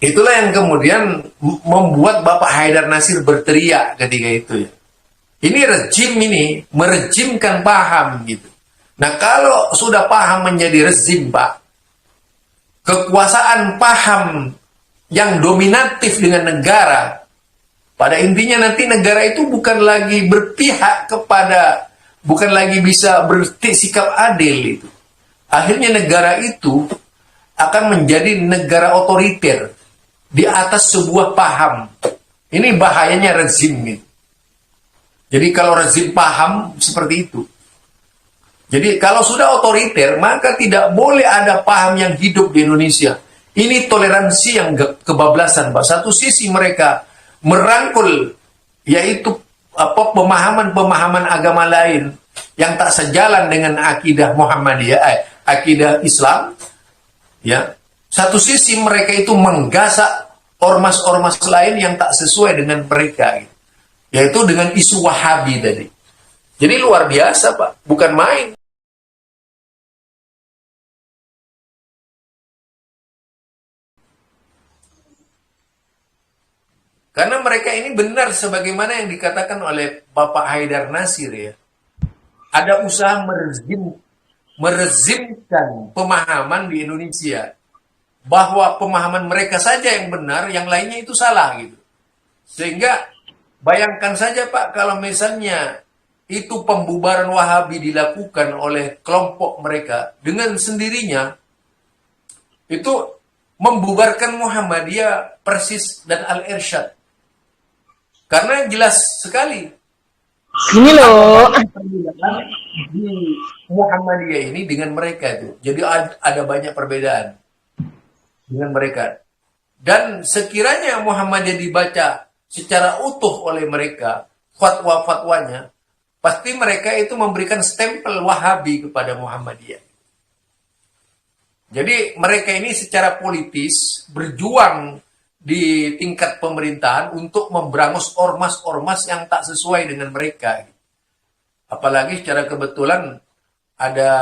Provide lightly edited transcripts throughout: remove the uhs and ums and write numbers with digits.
Itulah yang kemudian membuat Bapak Haidar Nasir berteriak ketika itu ya. Ini rejim ini merejimkan paham gitu. Nah kalau sudah paham menjadi rezim Pak, kekuasaan paham yang dominatif dengan negara, pada intinya nanti negara itu bukan lagi berpihak kepada, bukan lagi bisa bersikap adil itu. Akhirnya negara itu akan menjadi negara otoriter di atas sebuah paham. Ini bahayanya rezim gitu. Jadi kalau rezim paham seperti itu. Jadi kalau sudah otoriter, maka tidak boleh ada paham yang hidup di Indonesia. Ini toleransi yang kebablasan, Pak. Satu sisi mereka merangkul, yaitu pemahaman-pemahaman agama lain yang tak sejalan dengan akidah Muhammadiyah, akidah Islam. Ya, satu sisi mereka itu menggasak ormas-ormas lain yang tak sesuai dengan mereka, gitu. Yaitu dengan isu Wahabi tadi. Jadi luar biasa Pak, bukan main. Karena mereka ini benar sebagaimana yang dikatakan oleh Bapak Haidar Nasir ya. Ada usaha merezimkan pemahaman di Indonesia. Bahwa pemahaman mereka saja yang benar, yang lainnya itu salah gitu. Sehingga bayangkan saja Pak, kalau misalnya itu pembubaran Wahabi dilakukan oleh kelompok mereka dengan sendirinya, itu membubarkan Muhammadiyah, Persis, dan Al-Irsyad. Karena jelas sekali. Ini loh. Di Muhammadiyah ini dengan mereka itu. Jadi ada banyak perbedaan dengan mereka. Dan sekiranya Muhammadiyah dibaca secara utuh oleh mereka, fatwa-fatwanya, pasti mereka itu memberikan stempel Wahabi kepada Muhammadiyah. Jadi mereka ini secara politis berjuang di tingkat pemerintahan untuk memberangus ormas-ormas yang tak sesuai dengan mereka. Apalagi secara kebetulan ada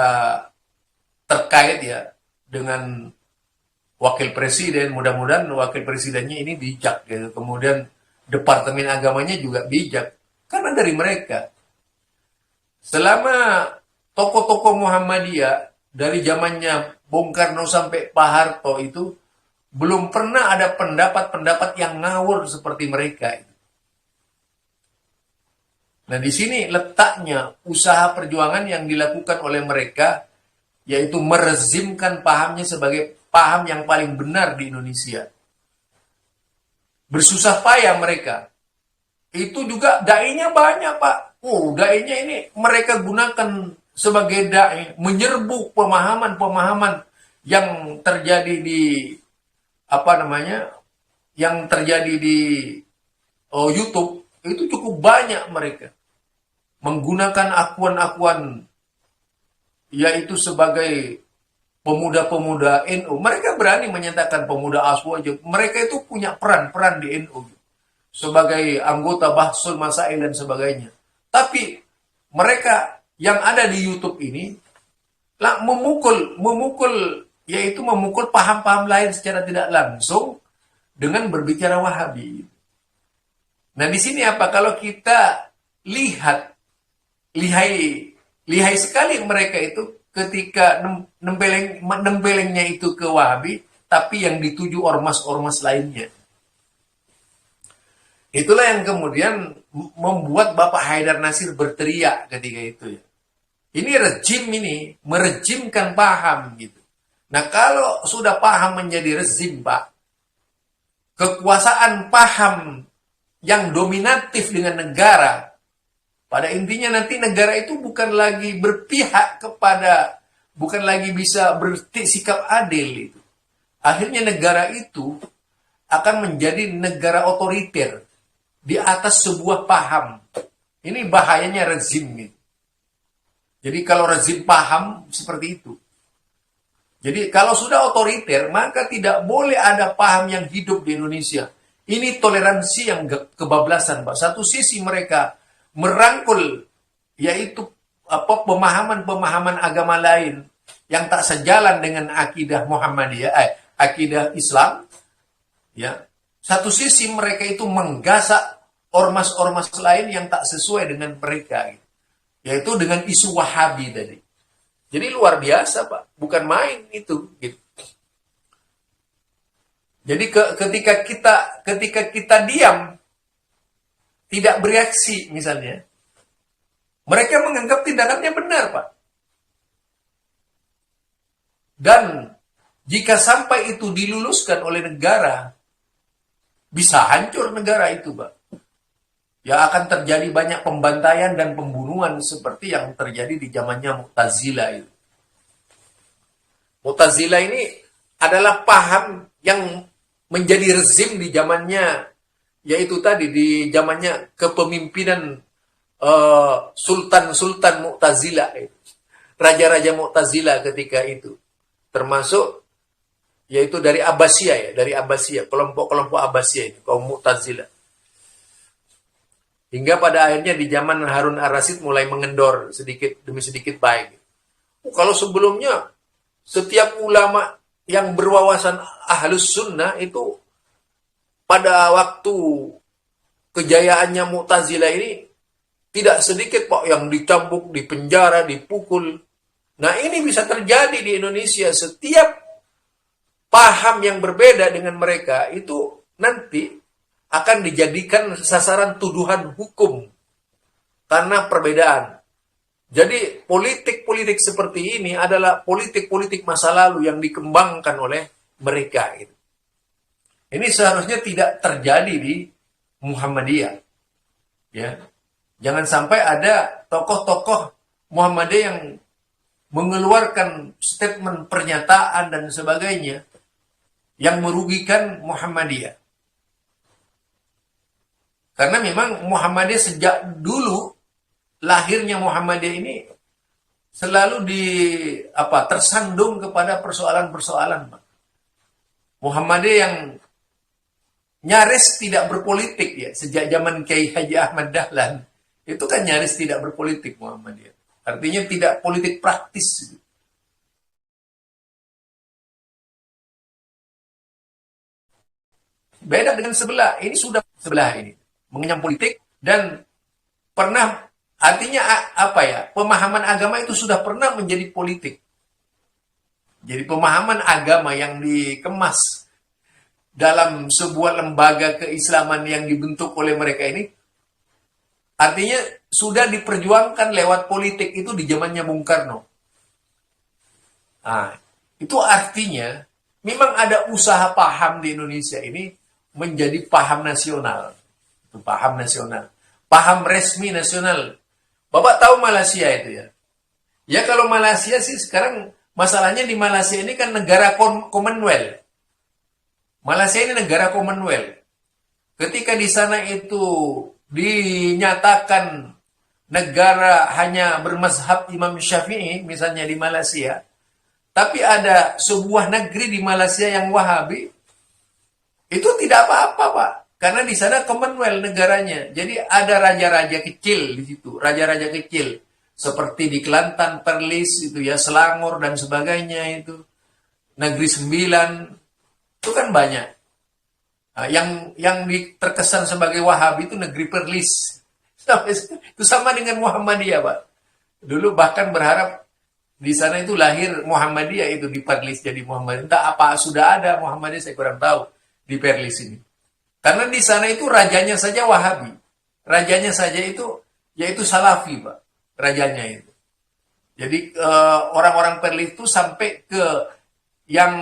terkait ya dengan wakil presiden, mudah-mudahan wakil presidennya ini bijak gitu. Kemudian departemen agamanya juga bijak karena dari mereka. Selama tokoh-tokoh Muhammadiyah dari zamannya Bung Karno sampai Pak Harto itu belum pernah ada pendapat-pendapat yang ngawur seperti mereka. Nah, di sini letaknya usaha perjuangan yang dilakukan oleh mereka, yaitu merezimkan pahamnya sebagai paham yang paling benar di Indonesia. Bersusah payah mereka. Itu juga dai-nya banyak, Pak. Dai-nya ini mereka gunakan sebagai dai, menyerbu pemahaman-pemahaman yang terjadi di yang terjadi di YouTube. Itu cukup banyak mereka menggunakan akuan-akuan, yaitu sebagai pemuda-pemuda NU. Mereka berani menyatakan pemuda ASW aja. Mereka itu punya peran di NU. Sebagai anggota Bahsul Masail dan sebagainya. Tapi mereka yang ada di YouTube ini yaitu memukul paham-paham lain secara tidak langsung dengan berbicara Wahabi. Nah di sini apa? Kalau kita lihat, lihai sekali mereka itu ketika nempelengnya itu ke Wahabi, tapi yang dituju ormas-ormas lainnya. Itulah yang kemudian membuat Bapak Haidar Nasir berteriak ketika itu ya. Ini rejim ini merejimkan paham gitu. Nah kalau sudah paham menjadi rezim Pak, kekuasaan paham yang dominatif dengan negara, pada intinya nanti negara itu bukan lagi berpihak kepada, bukan lagi bisa bersikap adil itu. Akhirnya negara itu akan menjadi negara otoriter di atas sebuah paham. Ini bahayanya rezim gitu. Jadi kalau rezim paham seperti itu. Jadi kalau sudah otoriter, maka tidak boleh ada paham yang hidup di Indonesia. Ini toleransi yang kebablasan, Pak. Satu sisi mereka merangkul, yaitu pemahaman-pemahaman agama lain yang tak sejalan dengan akidah Muhammadiyah, akidah Islam. Ya, satu sisi mereka itu menggasak ormas-ormas lain yang tak sesuai dengan mereka, gitu. Yaitu dengan isu Wahabi tadi. Jadi luar biasa, Pak, bukan main itu. Gitu. Jadi ketika kita diam, tidak bereaksi misalnya, mereka menganggap tindakannya benar, Pak. Dan jika sampai itu diluluskan oleh negara, bisa hancur negara itu, Pak. Ya akan terjadi banyak pembantaian dan pembunuhan seperti yang terjadi di zamannya Mu'tazilah itu. Mu'tazilah ini adalah paham yang menjadi rezim di zamannya, yaitu tadi di zamannya kepemimpinan Sultan-Sultan Mu'tazilah, raja-raja Mu'tazilah ketika itu, termasuk yaitu dari Abbasiyah, kelompok-kelompok Abbasiyah itu, kaum Mu'tazilah. Hingga pada akhirnya di zaman Harun ar-Rasyid mulai mengendor sedikit demi sedikit baik. Kalau sebelumnya setiap ulama yang berwawasan ahlus sunnah itu pada waktu kejayaannya Mu'tazilah ini tidak sedikit, Pak, yang dicambuk, dipenjara, dipukul. Nah ini bisa terjadi di Indonesia. Setiap paham yang berbeda dengan mereka itu nanti akan dijadikan sasaran tuduhan hukum karena perbedaan. Jadi politik-politik seperti ini adalah politik-politik masa lalu yang dikembangkan oleh mereka. Ini seharusnya tidak terjadi di Muhammadiyah. Ya, jangan sampai ada tokoh-tokoh Muhammadiyah yang mengeluarkan statement pernyataan dan sebagainya yang merugikan Muhammadiyah. Karena memang Muhammadiyah sejak dulu lahirnya Muhammadiyah ini selalu tersandung kepada persoalan-persoalan. Muhammadiyah yang nyaris tidak berpolitik ya, sejak zaman Kiai Haji Ahmad Dahlan itu kan nyaris tidak berpolitik Muhammadiyah. Artinya tidak politik praktis. Beda dengan sebelah, ini sudah sebelah ini mengenyam politik dan pernah, artinya pemahaman agama itu sudah pernah menjadi politik. Jadi pemahaman agama yang dikemas dalam sebuah lembaga keislaman yang dibentuk oleh mereka ini, artinya sudah diperjuangkan lewat politik itu di zamannya Bung Karno. Nah, itu artinya memang ada usaha paham di Indonesia ini menjadi paham nasional. Itu paham nasional. Paham resmi nasional. Bapak tahu Malaysia itu ya? Ya kalau Malaysia sih sekarang masalahnya di Malaysia ini kan negara Commonwealth. Malaysia ini negara Commonwealth. Ketika di sana itu dinyatakan negara hanya bermazhab Imam Syafi'i, misalnya di Malaysia, tapi ada sebuah negeri di Malaysia yang Wahabi, itu tidak apa-apa, Pak. Karena di sana Commonwealth negaranya. Jadi ada raja-raja kecil di situ, raja-raja kecil. Seperti di Kelantan, Perlis, itu ya, Selangor dan sebagainya itu. Negeri Sembilan, itu kan banyak. Nah, yang terkesan sebagai Wahabi itu negeri Perlis. Itu sama dengan Muhammadiyah, Pak. Dulu bahkan berharap di sana itu lahir Muhammadiyah itu di Perlis jadi Muhammadiyah. Entah apa sudah ada Muhammadiyah, saya kurang tahu di Perlis ini. Karena di sana itu rajanya saja Wahabi. Rajanya saja itu yaitu Salafi, Pak. Rajanya itu. Jadi orang-orang Perlis itu sampai ke yang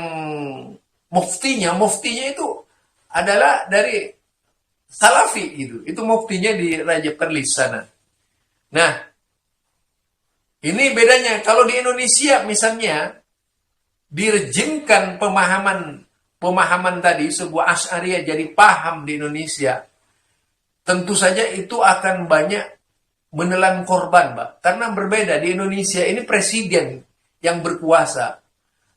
muftinya itu adalah dari Salafi itu. Itu muftinya di Raja Perlis sana. Nah, ini bedanya. Kalau di Indonesia misalnya direjimkan pemahaman tadi, sebuah Asy'ariyah jadi paham di Indonesia, tentu saja itu akan banyak menelan korban, Pak. Karena berbeda di Indonesia ini presiden yang berkuasa.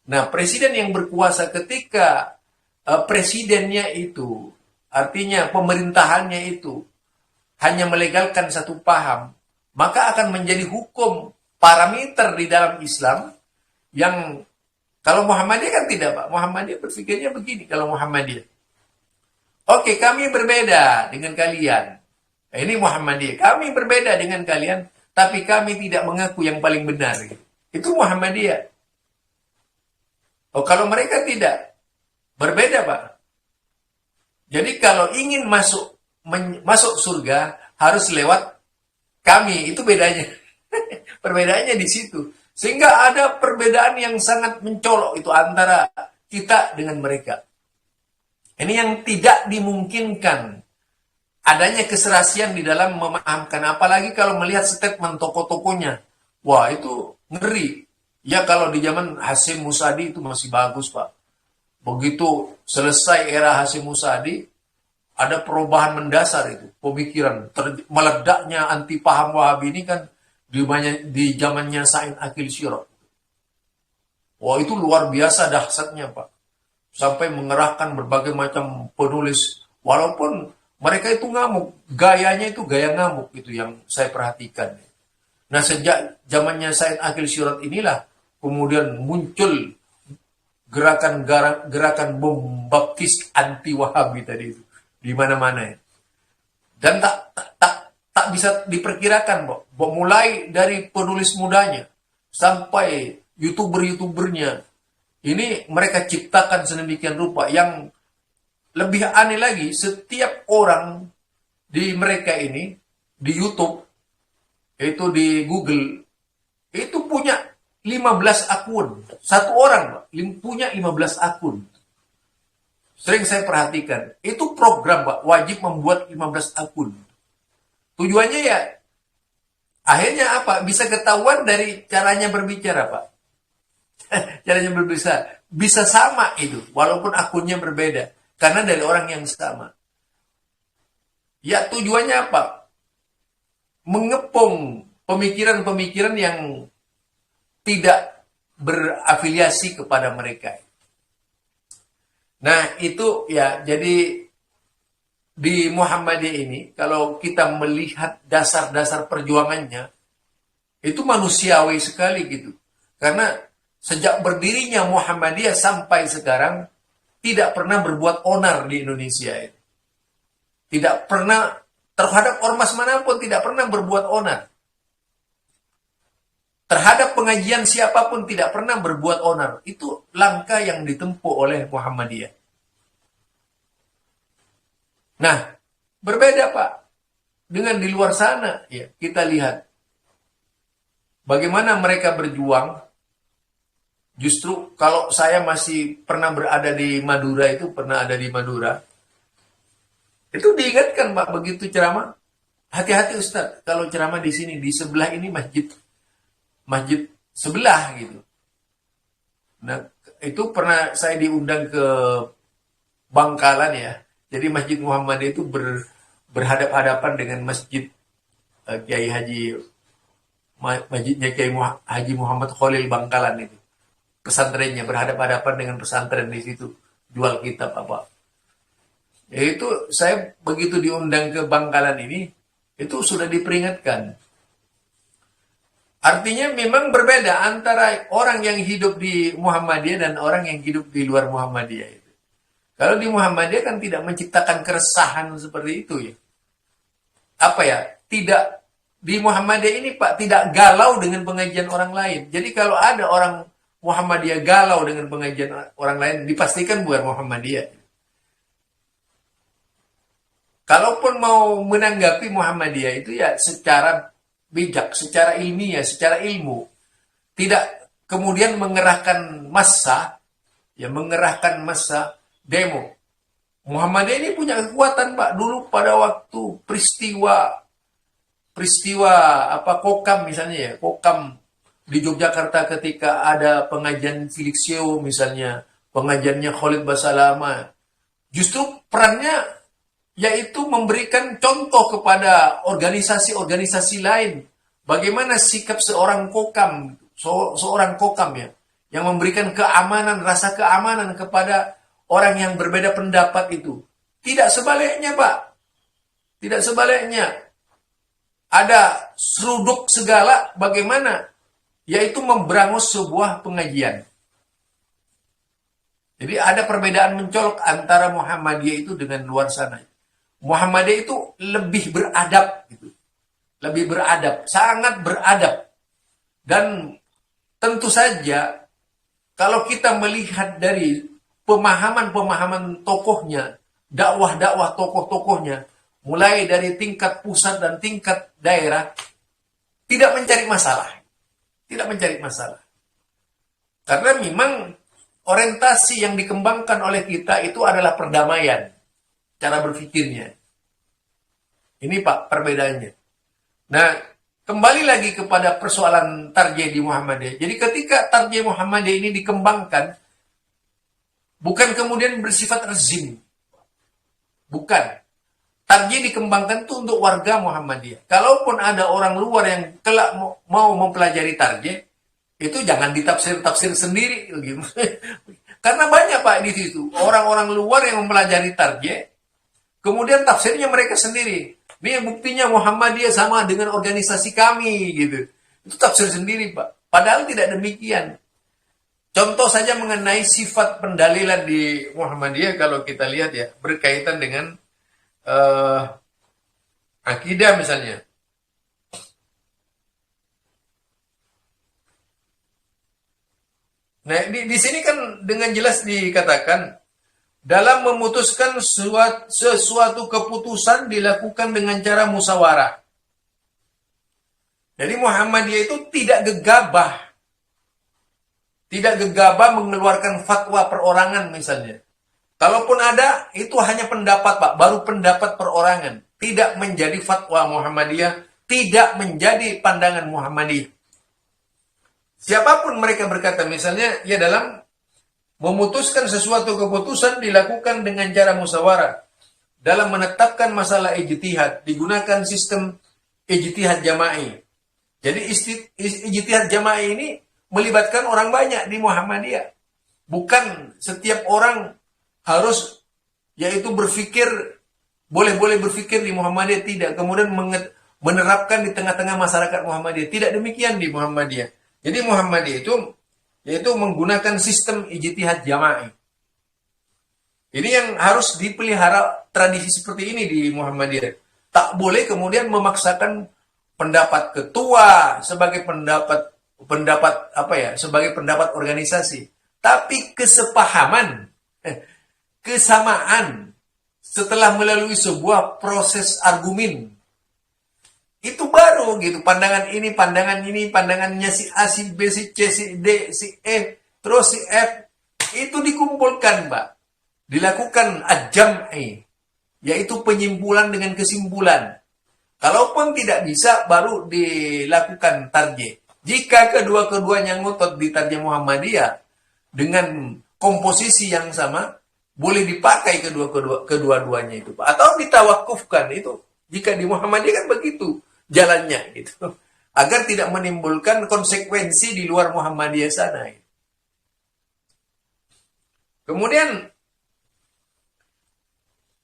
Nah, presiden yang berkuasa ketika presidennya itu, artinya pemerintahannya itu hanya melegalkan satu paham, maka akan menjadi hukum parameter di dalam Islam yang kalau Muhammadiyah kan tidak, Pak. Muhammadiyah berpikirnya begini kalau Muhammadiyah. Oke, kami berbeda dengan kalian. Ini Muhammadiyah. Kami berbeda dengan kalian, tapi kami tidak mengaku yang paling benar. Itu Muhammadiyah. Oh, kalau mereka tidak, berbeda, Pak. Jadi kalau ingin masuk surga, harus lewat kami. Itu bedanya. Perbedaannya di situ. Sehingga ada perbedaan yang sangat mencolok itu antara kita dengan mereka. Ini yang tidak dimungkinkan. Adanya keserasian di dalam memahamkan. Apalagi kalau melihat statement tokoh-tokohnya. Wah, itu ngeri. Ya, kalau di zaman Hasyim Musadi itu masih bagus, Pak. Begitu selesai era Hasyim Musadi, ada perubahan mendasar itu. Pemikiran. Meledaknya anti paham Wahabi ini kan di zamannya Said Akil Sirot. Wah, itu luar biasa dahsyatnya, Pak. Sampai mengerahkan berbagai macam penulis. Walaupun mereka itu ngamuk. Gayanya itu gaya ngamuk. Itu yang saya perhatikan. Nah, sejak zamannya Said Akil Sirot inilah kemudian muncul gerakan bom baptis anti Wahabi tadi itu di mana-mana ya. Dan tak bisa diperkirakan, Pak. Mulai dari penulis mudanya sampai YouTubernya, ini mereka ciptakan sedemikian rupa. Yang lebih aneh lagi, setiap orang di mereka ini di YouTube, itu di Google, itu punya 15 akun. Satu orang, Pak, punya 15 akun. Sering saya perhatikan. Itu program, Pak, wajib membuat 15 akun. Tujuannya ya, akhirnya apa? Bisa ketahuan dari caranya berbicara, Pak. Caranya berbicara. Bisa sama itu, walaupun akunnya berbeda. Karena dari orang yang sama. Ya, tujuannya apa? Mengepung pemikiran-pemikiran yang tidak berafiliasi kepada mereka. Nah, itu ya, jadi di Muhammadiyah ini, kalau kita melihat dasar-dasar perjuangannya, itu manusiawi sekali gitu. Karena sejak berdirinya Muhammadiyah sampai sekarang, tidak pernah berbuat onar di Indonesia. Tidak pernah, terhadap ormas manapun, tidak pernah berbuat onar. Terhadap pengajian siapapun tidak pernah berbuat onar. Itu langkah yang ditempuh oleh Muhammadiyah. Nah, berbeda, Pak, dengan di luar sana. Ya, kita lihat bagaimana mereka berjuang. Justru kalau saya masih pernah berada di Madura, itu diingatkan, Pak, begitu ceramah. Hati-hati, Ustaz, kalau ceramah di sini, di sebelah ini masjid sebelah gitu. Nah, itu pernah saya diundang ke Bangkalan ya. Jadi Masjid Muhammadiyah itu berhadap-hadapan dengan masjid Kiai Haji, masjidnya Kiai Haji Muhammad Khalil Bangkalan itu. Pesantrennya berhadap-hadapan dengan pesantren di situ, jual kitab apa. Itu saya begitu diundang ke Bangkalan ini, itu sudah diperingatkan. Artinya memang berbeda antara orang yang hidup di Muhammadiyah dan orang yang hidup di luar Muhammadiyah itu. Kalau di Muhammadiyah kan tidak menciptakan keresahan seperti itu ya. Apa ya? Tidak, di Muhammadiyah ini, Pak, tidak galau dengan pengajian orang lain. Jadi kalau ada orang Muhammadiyah galau dengan pengajian orang lain, dipastikan bukan Muhammadiyah. Kalaupun mau menanggapi Muhammadiyah itu ya secara bijak, secara ilmiah, secara ilmu. Tidak kemudian mengerahkan massa, demo. Muhammadiyah ini punya kekuatan, Pak. Dulu pada waktu peristiwa Kokam misalnya ya, Kokam di Yogyakarta ketika ada pengajian Filiksio misalnya, pengajiannya Khalid Basalama. Justru perannya yaitu memberikan contoh kepada organisasi-organisasi lain. Bagaimana sikap seorang kokam ya, yang memberikan rasa keamanan kepada orang yang berbeda pendapat itu. Tidak sebaliknya, Pak. Tidak sebaliknya. Ada seruduk segala bagaimana, yaitu memberangus sebuah pengajian. Jadi ada perbedaan mencolok antara Muhammadiyah itu dengan luar sana. Muhammadiyah itu lebih beradab, gitu. Lebih beradab, sangat beradab. Dan tentu saja kalau kita melihat dari pemahaman-pemahaman tokohnya, dakwah-dakwah tokoh-tokohnya, mulai dari tingkat pusat dan tingkat daerah, tidak mencari masalah. Tidak mencari masalah. Karena memang orientasi yang dikembangkan oleh kita itu adalah perdamaian. Cara berpikirnya. Ini Pak perbedaannya. Nah, kembali lagi kepada persoalan tarjih di Muhammadiyah. Jadi ketika tarjih Muhammadiyah ini dikembangkan, bukan kemudian bersifat rezim. Bukan. Tarjih dikembangkan itu untuk warga Muhammadiyah. Kalaupun ada orang luar yang kelak mau mempelajari tarjih, itu jangan ditafsir-tafsir sendiri. Gitu. Karena banyak Pak di situ. Orang-orang luar yang mempelajari tarjih, kemudian tafsirnya mereka sendiri. Ini buktinya Muhammadiyah sama dengan organisasi kami. Gitu. Itu tafsir sendiri Pak. Padahal tidak demikian. Contoh saja mengenai sifat pendalilan di Muhammadiyah kalau kita lihat ya, berkaitan dengan akidah misalnya. Nah, di sini kan dengan jelas dikatakan dalam memutuskan sesuatu keputusan dilakukan dengan cara musyawarah. Jadi Muhammadiyah itu tidak gegabah. Tidak gegabah mengeluarkan fatwa perorangan misalnya. Kalaupun ada, itu hanya pendapat Pak, baru pendapat perorangan. Tidak menjadi fatwa Muhammadiyah, tidak menjadi pandangan Muhammadiyah. Siapapun mereka berkata, misalnya, ya dalam memutuskan sesuatu keputusan dilakukan dengan cara musyawarah. Dalam menetapkan masalah ijtihad, digunakan sistem ijtihad jama'i. Jadi ijtihad jama'i ini melibatkan orang banyak di Muhammadiyah. Bukan setiap orang harus, yaitu berpikir, boleh-boleh berpikir di Muhammadiyah, tidak. Kemudian menerapkan di tengah-tengah masyarakat Muhammadiyah. Tidak demikian di Muhammadiyah. Jadi Muhammadiyah itu yaitu menggunakan sistem ijtihad jama'i. Ini yang harus dipelihara tradisi seperti ini di Muhammadiyah. Tak boleh kemudian memaksakan pendapat ketua sebagai pendapat apa ya, sebagai pendapat organisasi. Tapi kesepahaman, kesamaan setelah melalui sebuah proses argumen. Itu baru gitu, pandangan ini, pandangannya si A, si B, si C, si D, si E, terus si F. Itu dikumpulkan, Pak. Dilakukan ad-jam'i, yaitu penyimpulan dengan kesimpulan. Kalaupun tidak bisa, baru dilakukan tarjih. Jika kedua-keduanya ngotot di tarjih Muhammadiyah, dengan komposisi yang sama, boleh dipakai kedua-duanya itu, Pak. Atau ditawakufkan itu. Jika di Muhammadiyah kan begitu jalannya gitu, agar tidak menimbulkan konsekuensi di luar Muhammadiyah sana. Kemudian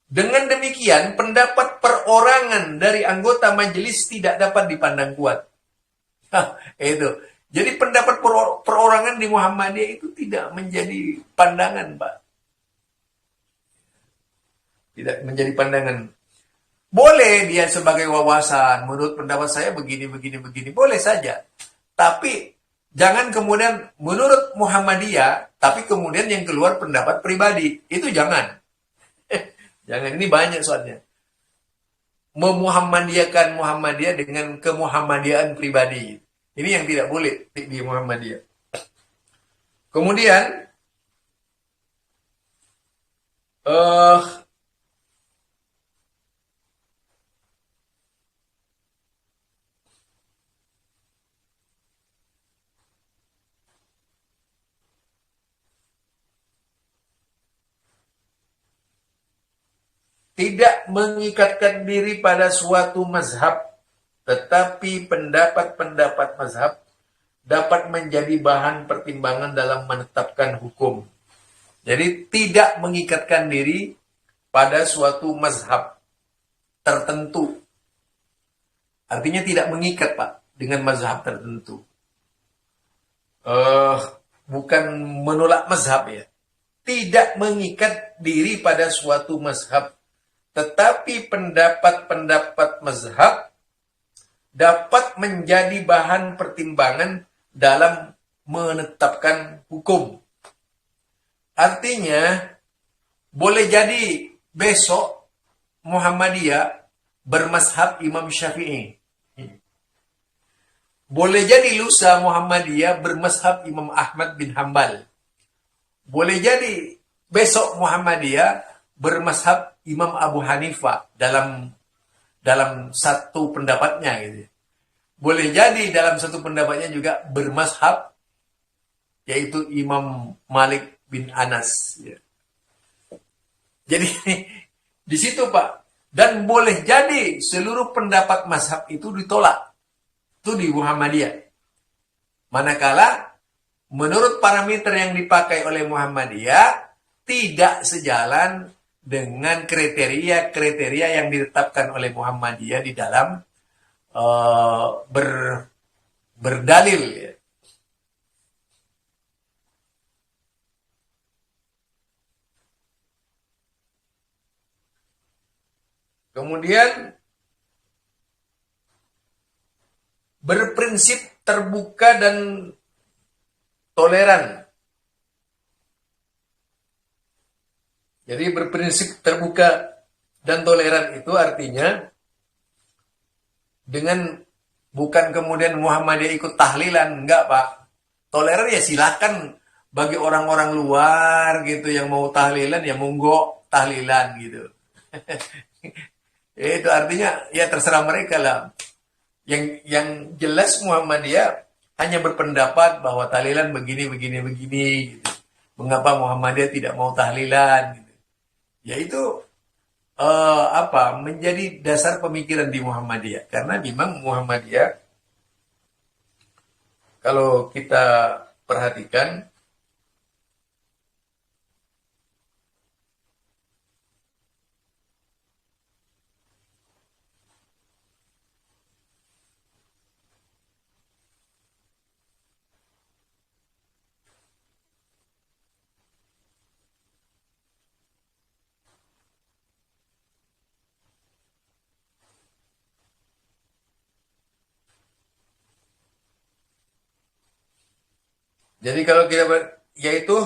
dengan demikian pendapat perorangan dari anggota majelis tidak dapat dipandang kuat. Itu. Jadi pendapat perorangan di Muhammadiyah itu tidak menjadi pandangan, Pak. Tidak menjadi pandangan. Boleh dia sebagai wawasan, menurut pendapat saya begini, boleh saja. Tapi jangan kemudian menurut Muhammadiyah, tapi kemudian yang keluar pendapat pribadi. Itu jangan. Jangan, ini banyak soalnya. Memuhammadiyahkan Muhammadiyah dengan kemuhammadiyahan pribadi. Ini yang tidak boleh di Muhammadiyah. Kemudian, tidak mengikatkan diri pada suatu mazhab, tetapi pendapat-pendapat mazhab dapat menjadi bahan pertimbangan dalam menetapkan hukum. Jadi tidak mengikatkan diri pada suatu mazhab tertentu. Artinya tidak mengikat, Pak, dengan mazhab tertentu. Bukan menolak mazhab ya. tidak mengikat diri pada suatu mazhab, tetapi pendapat-pendapat mazhab dapat menjadi bahan pertimbangan dalam menetapkan hukum. Artinya, boleh jadi besok Muhammadiyah bermazhab Imam Syafi'i. Boleh jadi lusa Muhammadiyah bermazhab Imam Ahmad bin Hambal. Boleh jadi besok Muhammadiyah bermazhab Imam Abu Hanifah dalam satu pendapatnya gitu. Boleh jadi dalam satu pendapatnya juga bermazhab yaitu Imam Malik bin Anas. Ya. Jadi di situ Pak. Dan boleh jadi seluruh pendapat mazhab itu ditolak. Itu di Muhammadiyah. Manakala menurut parameter yang dipakai oleh Muhammadiyah tidak sejalan dengan kriteria-kriteria yang ditetapkan oleh Muhammadiyah di dalam berdalil. Ya. Kemudian berprinsip terbuka dan toleran. Jadi berprinsip terbuka dan toleran itu artinya dengan bukan kemudian Muhammadiyah ikut tahlilan, enggak Pak. Toleran ya silahkan bagi orang-orang luar gitu yang mau tahlilan ya monggo tahlilan gitu. Itu artinya ya terserah mereka lah. Yang jelas Muhammadiyah hanya berpendapat bahwa tahlilan begini gitu. Mengapa Muhammadiyah tidak mau tahlilan gitu. Yaitu menjadi dasar pemikiran di Muhammadiyah. Karena memang Muhammadiyah kalau kita perhatikan jadi kalau kita yaitu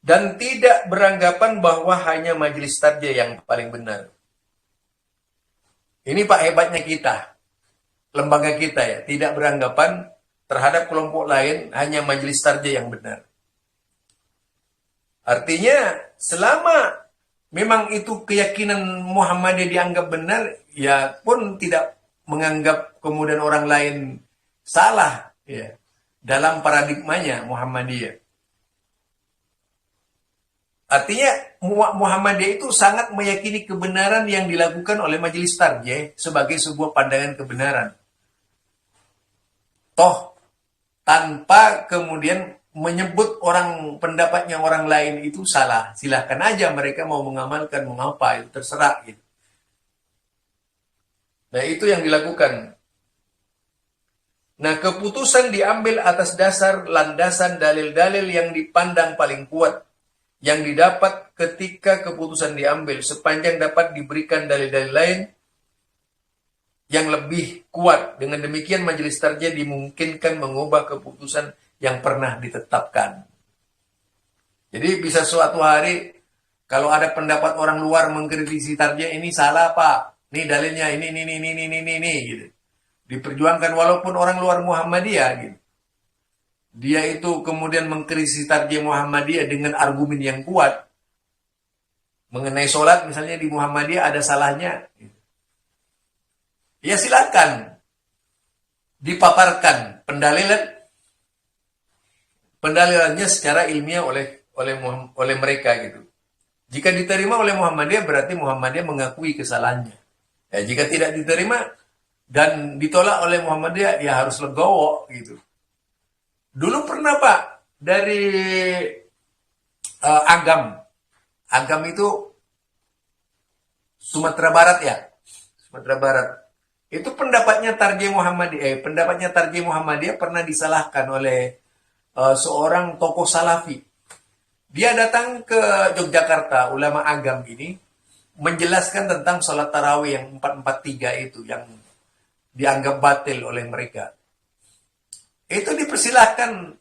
dan tidak beranggapan bahwa hanya majelis saja yang paling benar. Ini Pak hebatnya kita, lembaga kita ya, tidak beranggapan terhadap kelompok lain hanya majelis saja yang benar. Artinya selama memang itu keyakinan Muhammadiyah dianggap benar, ya pun tidak menganggap kemudian orang lain salah ya. Dalam paradigmanya Muhammadiyah. Artinya Muhammadiyah itu sangat meyakini kebenaran yang dilakukan oleh Majelis Tarjih sebagai sebuah pandangan kebenaran. Toh tanpa kemudian menyebut pendapatnya orang lain itu salah. Silahkan aja mereka mau mengamalkan mengapa itu terserah gitu. Nah itu yang dilakukan. Nah, keputusan diambil atas dasar landasan dalil-dalil yang dipandang paling kuat, yang didapat ketika keputusan diambil, sepanjang dapat diberikan dalil-dalil lain yang lebih kuat. Dengan demikian, majelis tarjih dimungkinkan mengubah keputusan yang pernah ditetapkan. Jadi bisa suatu hari, kalau ada pendapat orang luar mengkritisi tarjih, ini salah Pak, ini dalilnya, ini, gitu. Diperjuangkan walaupun orang luar Muhammadiyah gitu. Dia itu kemudian mengkritisi tarjih Muhammadiyah dengan argumen yang kuat. Mengenai sholat misalnya di Muhammadiyah ada salahnya. Gitu. Ya silakan dipaparkan pendalilannya secara ilmiah oleh mereka gitu. Jika diterima oleh Muhammadiyah berarti Muhammadiyah mengakui kesalahannya. Ya, jika tidak diterima dan ditolak oleh Muhammadiyah, ya harus legowo gitu. Dulu pernah Pak dari Agam itu Sumatera Barat ya, Sumatera Barat. Itu pendapatnya Tarjih Muhammadiyah pernah disalahkan oleh seorang tokoh Salafi. Dia datang ke Yogyakarta, ulama agam ini, menjelaskan tentang sholat tarawih yang 443 itu, yang dianggap batil oleh mereka. Itu dipersilahkan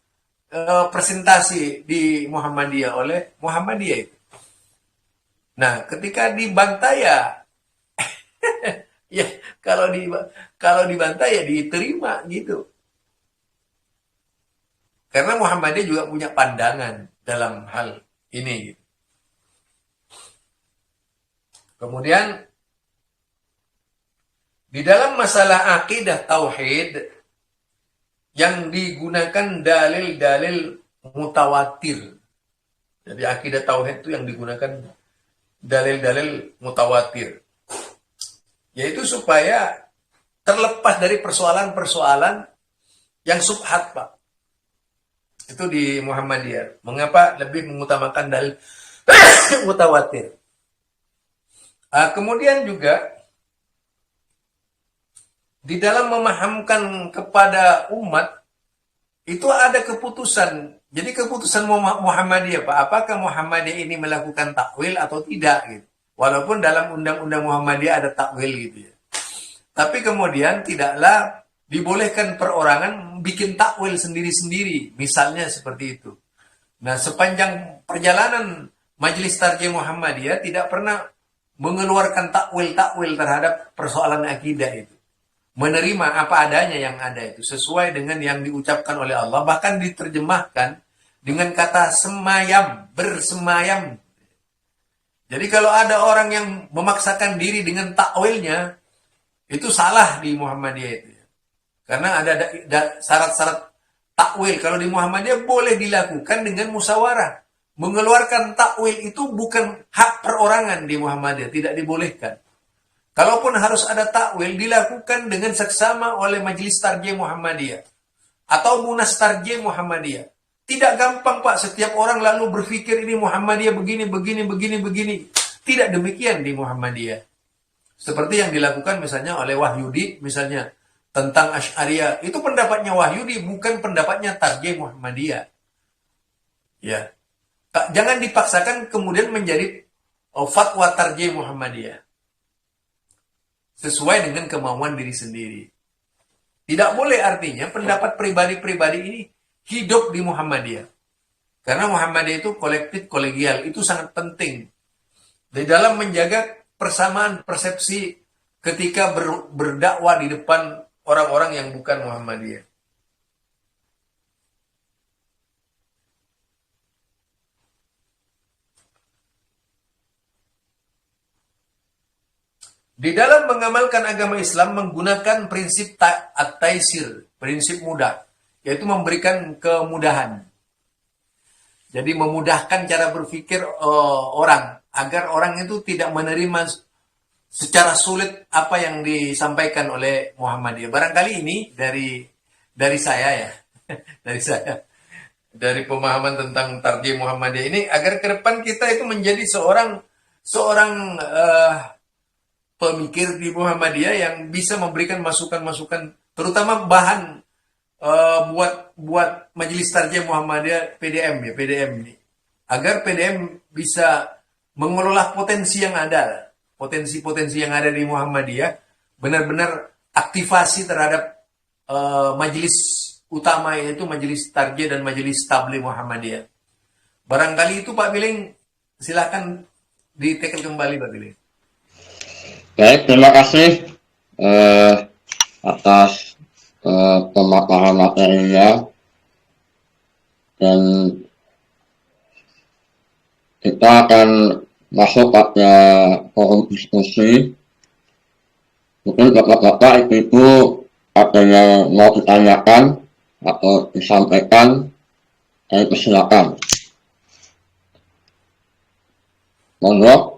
presentasi di Muhammadiyah oleh Muhammadiyah itu. Nah, ketika dibantai ya, ya kalau dibantai ya diterima gitu. Karena Muhammadiyah juga punya pandangan dalam hal ini. Gitu. Kemudian di dalam masalah akidah tauhid yang digunakan dalil-dalil mutawatir. Jadi akidah tauhid itu yang digunakan dalil-dalil mutawatir. Yaitu supaya terlepas dari persoalan-persoalan yang subhat, Pak. Itu di Muhammadiyah. Mengapa lebih mengutamakan dalil mutawatir? Kemudian juga di dalam memahamkan kepada umat itu ada keputusan. Jadi keputusan Muhammadiyah, Pak, apakah Muhammadiyah ini melakukan takwil atau tidak gitu. Walaupun dalam undang-undang Muhammadiyah ada takwil gitu ya. Tapi kemudian tidaklah dibolehkan perorangan bikin takwil sendiri-sendiri, misalnya seperti itu. Nah, sepanjang perjalanan Majelis Tarjih Muhammadiyah tidak pernah mengeluarkan takwil-takwil terhadap persoalan akidah itu. Menerima apa adanya yang ada itu, sesuai dengan yang diucapkan oleh Allah, bahkan diterjemahkan dengan kata semayam, bersemayam. Jadi kalau ada orang yang memaksakan diri dengan takwilnya, itu salah di Muhammadiyah itu. Karena ada syarat-syarat takwil. Kalau di Muhammadiyah boleh dilakukan dengan musyawarah. Mengeluarkan takwil itu bukan hak perorangan di Muhammadiyah, tidak dibolehkan. Kalaupun harus ada takwil, dilakukan dengan seksama oleh Majelis Tarjih Muhammadiyah atau Munas Tarjih Muhammadiyah. Tidak gampang, Pak, setiap orang lalu berpikir ini Muhammadiyah begini. Tidak demikian di Muhammadiyah. Seperti yang dilakukan misalnya oleh Wahyudi, misalnya tentang Asy'ariyah. Itu pendapatnya Wahyudi, bukan pendapatnya Tarjih Muhammadiyah. Ya. Jangan dipaksakan kemudian menjadi fatwa Tarjih Muhammadiyah. Sesuai dengan kemauan diri sendiri. Tidak boleh artinya pendapat pribadi-pribadi ini hidup di Muhammadiyah. Karena Muhammadiyah itu kolektif, kolegial. Itu sangat penting. Di dalam menjaga persamaan persepsi ketika berdakwah di depan orang-orang yang bukan Muhammadiyah. Di dalam mengamalkan agama Islam menggunakan prinsip at-taisir, prinsip mudah, yaitu memberikan kemudahan. Jadi memudahkan cara berpikir orang, agar orang itu tidak menerima secara sulit apa yang disampaikan oleh Muhammadiyah. Barangkali ini dari saya ya, dari pemahaman tentang Tarjih Muhammadiyah ini, agar ke depan kita itu menjadi seorang pemikir di Muhammadiyah yang bisa memberikan masukan-masukan, terutama bahan buat Majelis Tarjih Muhammadiyah PDM ini, agar PDM bisa mengelola potensi yang ada, potensi-potensi yang ada di Muhammadiyah, benar-benar aktivasi terhadap majelis utama, yaitu Majelis Tarjih dan Majelis Tabligh Muhammadiyah. Barangkali itu Pak Billing, silakan ditekel kembali Pak Billing. Baik, terima kasih atas pemaparan materinya, dan kita akan masuk pada forum diskusi. Mungkin bapak-bapak, ibu-ibu ada yang mau ditanyakan atau disampaikan, saya persilakan. Monggo.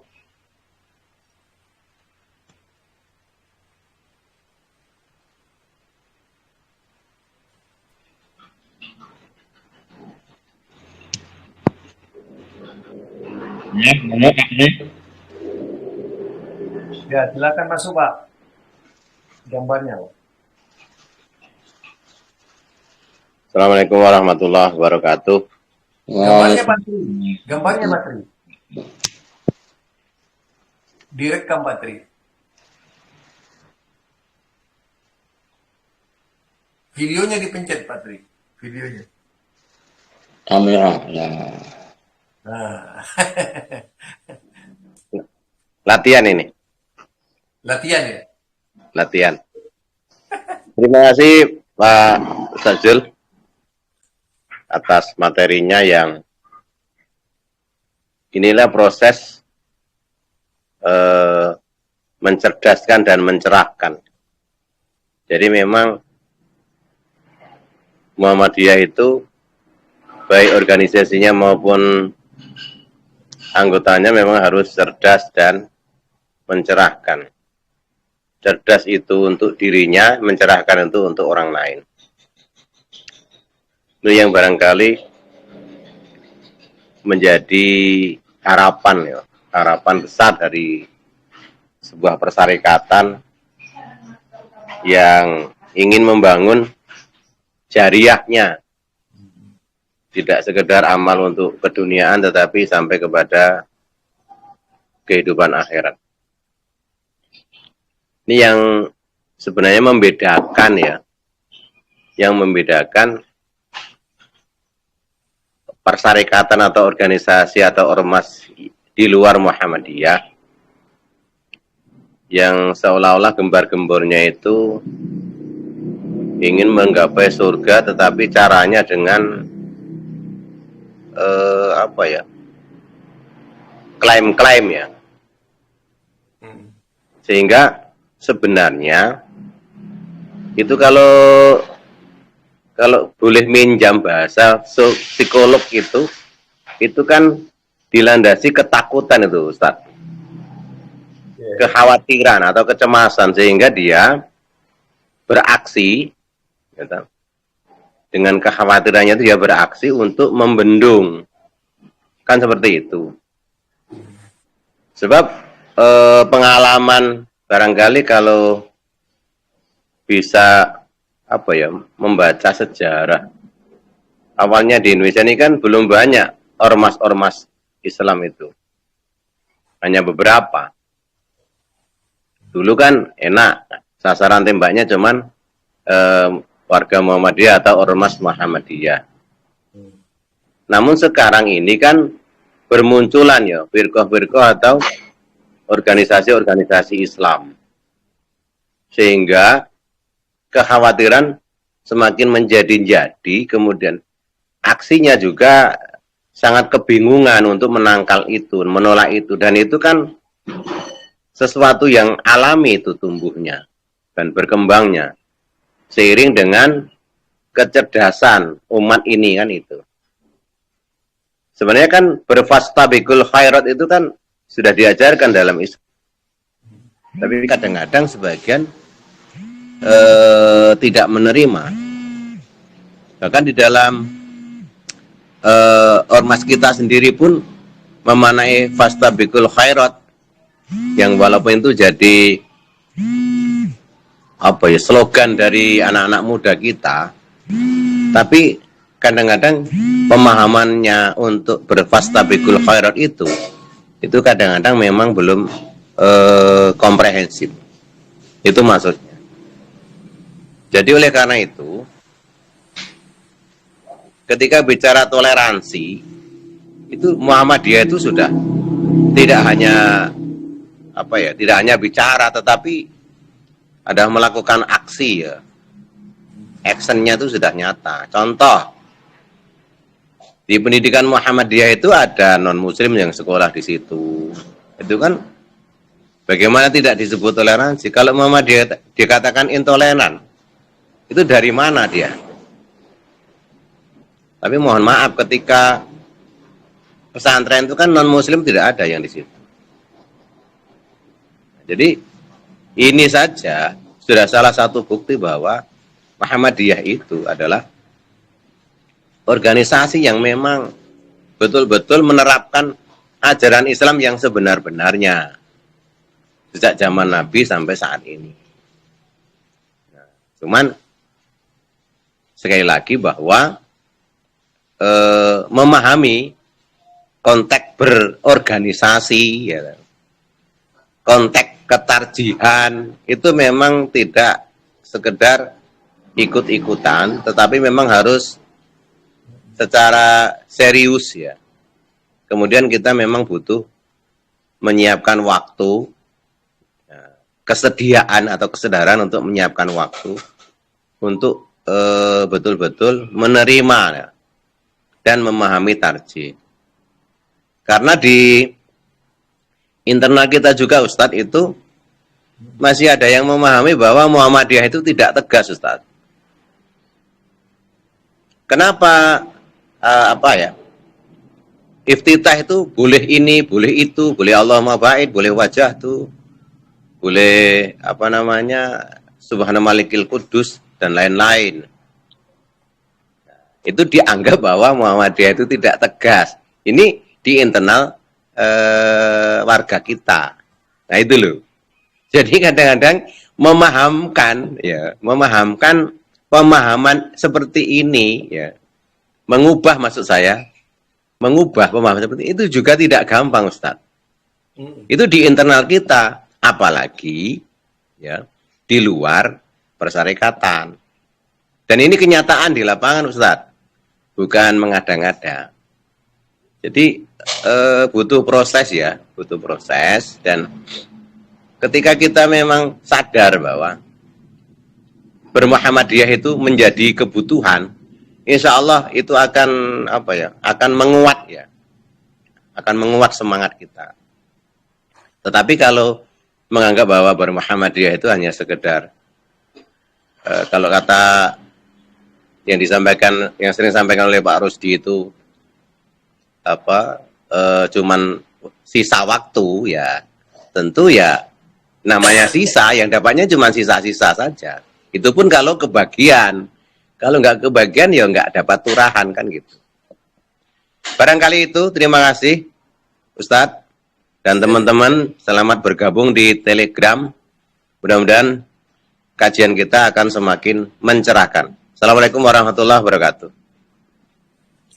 Ya, monggo Pak Nik. Ya, silakan masuk Pak. Gambarnya. Assalamualaikum warahmatullahi wabarakatuh. Gambarnya Patri. Gambarnya Patri. Direkam Patri. Videonya dipencet Patri. Videonya. kamera ya. Nah. Latihan ini, Latihan ya. latihan. Terima kasih Pak Sajul atas materinya yang inilah proses mencerdaskan dan mencerahkan. Jadi memang Muhammadiyah itu baik organisasinya maupun anggotanya memang harus cerdas dan mencerahkan. Cerdas itu untuk dirinya, mencerahkan itu untuk orang lain. Itu yang barangkali menjadi harapan ya, harapan besar dari sebuah persyarikatan yang ingin membangun jariahnya, tidak sekedar amal untuk keduniaan tetapi sampai kepada kehidupan akhirat. Ini yang sebenarnya membedakan ya, yang membedakan persyarikatan atau organisasi atau ormas di luar Muhammadiyah yang seolah-olah gembar-gembornya itu ingin menggapai surga tetapi caranya dengan klaim-klaim ya, sehingga sebenarnya itu kalau boleh minjam bahasa psikolog itu kan dilandasi ketakutan itu Ustadz, kekhawatiran atau kecemasan sehingga dia beraksi gitu. Dengan kekhawatirannya itu dia beraksi untuk membendung, kan seperti itu. Sebab pengalaman barangkali kalau bisa membaca sejarah, awalnya di Indonesia ini kan belum banyak ormas-ormas Islam itu, hanya beberapa. Dulu kan enak, sasaran tembaknya cuman warga Muhammadiyah atau ormas Muhammadiyah. Namun sekarang ini kan bermunculan ya firqah-firqah atau organisasi-organisasi Islam, sehingga kekhawatiran semakin menjadi-jadi, kemudian aksinya juga sangat kebingungan untuk menangkal itu, menolak itu, dan itu kan sesuatu yang alami itu tumbuhnya dan berkembangnya seiring dengan kecerdasan umat ini kan itu. Sebenarnya kan berfastabiqul khairat itu kan sudah diajarkan dalam Islam. Tapi kadang-kadang sebagian tidak menerima. Bahkan di dalam ormas kita sendiri pun memanai fastabiqul khairat, yang walaupun itu jadi slogan dari anak-anak muda kita, tapi kadang-kadang pemahamannya untuk berfastabiqul khairat itu kadang-kadang memang belum komprehensif. Itu maksudnya. Jadi oleh karena itu, ketika bicara toleransi, itu Muhammadiyah itu sudah tidak hanya tidak hanya bicara, tetapi ada melakukan aksi ya. Actionnya itu sudah nyata. Contoh, di pendidikan Muhammadiyah itu ada non-muslim yang sekolah di situ. Itu kan bagaimana tidak disebut toleransi? Kalau Muhammadiyah dikatakan intoleran, itu dari mana dia? Tapi mohon maaf, ketika pesantren itu kan non-muslim tidak ada yang di situ. Jadi ini saja sudah salah satu bukti bahwa Muhammadiyah itu adalah organisasi yang memang betul-betul menerapkan ajaran Islam yang sebenar-benarnya sejak zaman Nabi sampai saat ini. Nah, cuman sekali lagi bahwa memahami konteks berorganisasi, ya, konteks ketarjihan itu memang tidak sekedar ikut-ikutan, tetapi memang harus secara serius ya. Kemudian kita memang butuh menyiapkan waktu, kesediaan atau kesadaran untuk menyiapkan waktu untuk betul-betul menerima ya, dan memahami tarjih. Karena di internal kita juga Ustadz itu masih ada yang memahami bahwa Muhammadiyah itu tidak tegas Ustadz. Kenapa iftitah itu boleh ini, boleh itu, boleh Allahumma ba'id, boleh wajah tuh, boleh Subhana Malikil Kudus dan lain-lain. Itu dianggap bahwa Muhammadiyah itu tidak tegas. Ini di internal warga kita. Nah itu loh. Jadi kadang-kadang memahamkan pemahaman seperti ini ya, mengubah pemahaman seperti itu juga tidak gampang Ustadz. Itu di internal kita, apalagi ya di luar persyarikatan. Dan ini kenyataan di lapangan Ustadz, bukan mengada-ngada. Jadi butuh proses ya, butuh proses. Dan ketika kita memang sadar bahwa bermuhammadiyah itu menjadi kebutuhan, insya Allah itu akan akan menguat ya, akan menguat semangat kita. Tetapi kalau menganggap bahwa bermuhammadiyah itu hanya sekedar kalau kata yang sering disampaikan oleh Pak Rusdi itu cuman sisa waktu ya, tentu ya namanya sisa, yang dapatnya cuma sisa-sisa saja. Itu pun kalau kebagian, kalau nggak kebagian ya nggak dapat turahan kan gitu. Barangkali itu, terima kasih Ustadz dan teman-teman, selamat bergabung di Telegram. Mudah-mudahan kajian kita akan semakin mencerahkan. Assalamualaikum warahmatullahi wabarakatuh.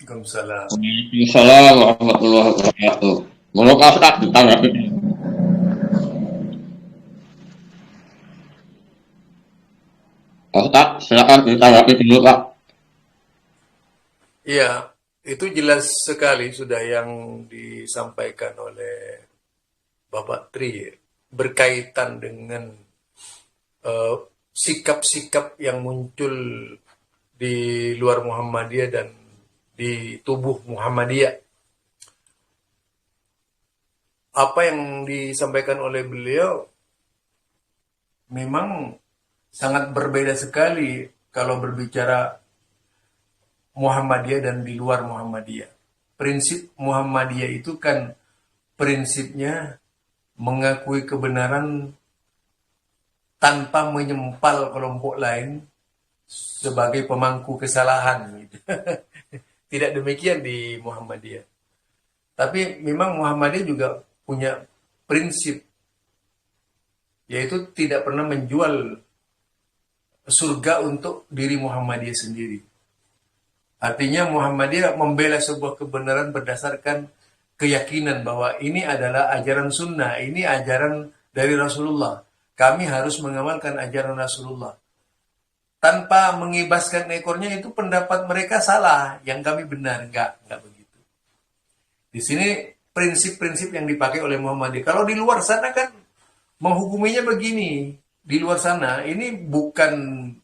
Waalaikumsalam. Waalaikumsalam warahmatullahi wabarakatuh. Menurut Ustaz ditanggapi. Ustaz, silakan ditanggapi dulu Pak. Iya, itu jelas sekali sudah yang disampaikan oleh Bapak Tri berkaitan dengan sikap-sikap yang muncul di luar Muhammadiyah dan di tubuh Muhammadiyah. Apa yang disampaikan oleh beliau memang sangat berbeda sekali kalau berbicara Muhammadiyah dan di luar Muhammadiyah. Prinsip Muhammadiyah itu kan prinsipnya mengakui kebenaran tanpa menyempal kelompok lain sebagai pemangku kesalahan. Gitu. Tidak demikian di Muhammadiyah. Tapi memang Muhammadiyah juga punya prinsip, yaitu tidak pernah menjual surga untuk diri Muhammadiyah sendiri. Artinya Muhammadiyah membela sebuah kebenaran berdasarkan keyakinan bahwa ini adalah ajaran sunnah, ini ajaran dari Rasulullah. Kami harus mengamalkan ajaran Rasulullah. Tanpa mengibaskan ekornya, itu pendapat mereka salah, yang kami benar. Enggak begitu. Di sini prinsip-prinsip yang dipakai oleh Muhammadiyah. Kalau di luar sana kan menghukuminya begini. Di luar sana ini bukan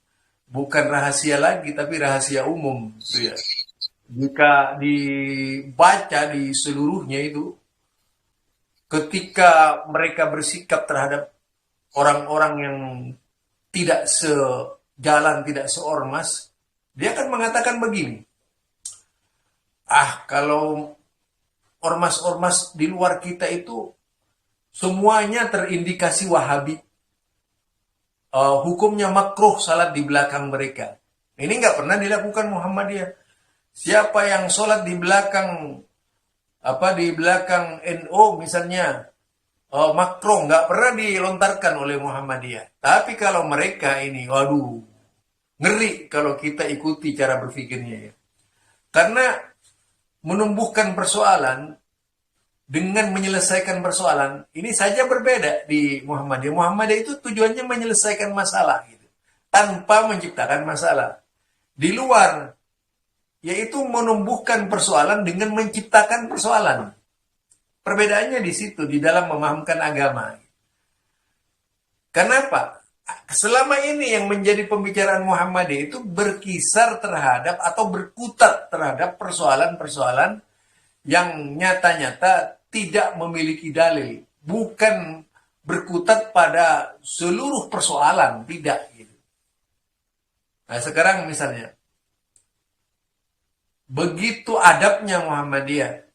rahasia lagi, tapi rahasia umum. Gitu ya. Jika dibaca di seluruhnya itu, ketika mereka bersikap terhadap orang-orang yang tidak sejalan, tidak seormas, dia akan mengatakan begini, kalau ormas-ormas di luar kita itu semuanya terindikasi Wahabi, hukumnya makruh salat di belakang mereka. Ini nggak pernah dilakukan Muhammadiyah. Siapa yang sholat di belakang NO misalnya, makruh, nggak pernah dilontarkan oleh Muhammadiyah. Tapi kalau mereka ini, waduh, ngeri kalau kita ikuti cara berpikirnya ya. Karena menumbuhkan persoalan dengan menyelesaikan persoalan, ini saja berbeda di Muhammadiyah. Muhammadiyah itu tujuannya menyelesaikan masalah, gitu, tanpa menciptakan masalah. Di luar, yaitu menumbuhkan persoalan dengan menciptakan persoalan. Perbedaannya di situ, di dalam memahamkan agama. Kenapa? Selama ini yang menjadi pembicaraan Muhammadiyah itu berkisar terhadap atau berkutat terhadap persoalan-persoalan yang nyata-nyata tidak memiliki dalil. Bukan berkutat pada seluruh persoalan, tidak. Gitu. Nah sekarang misalnya, begitu adabnya Muhammadiyah,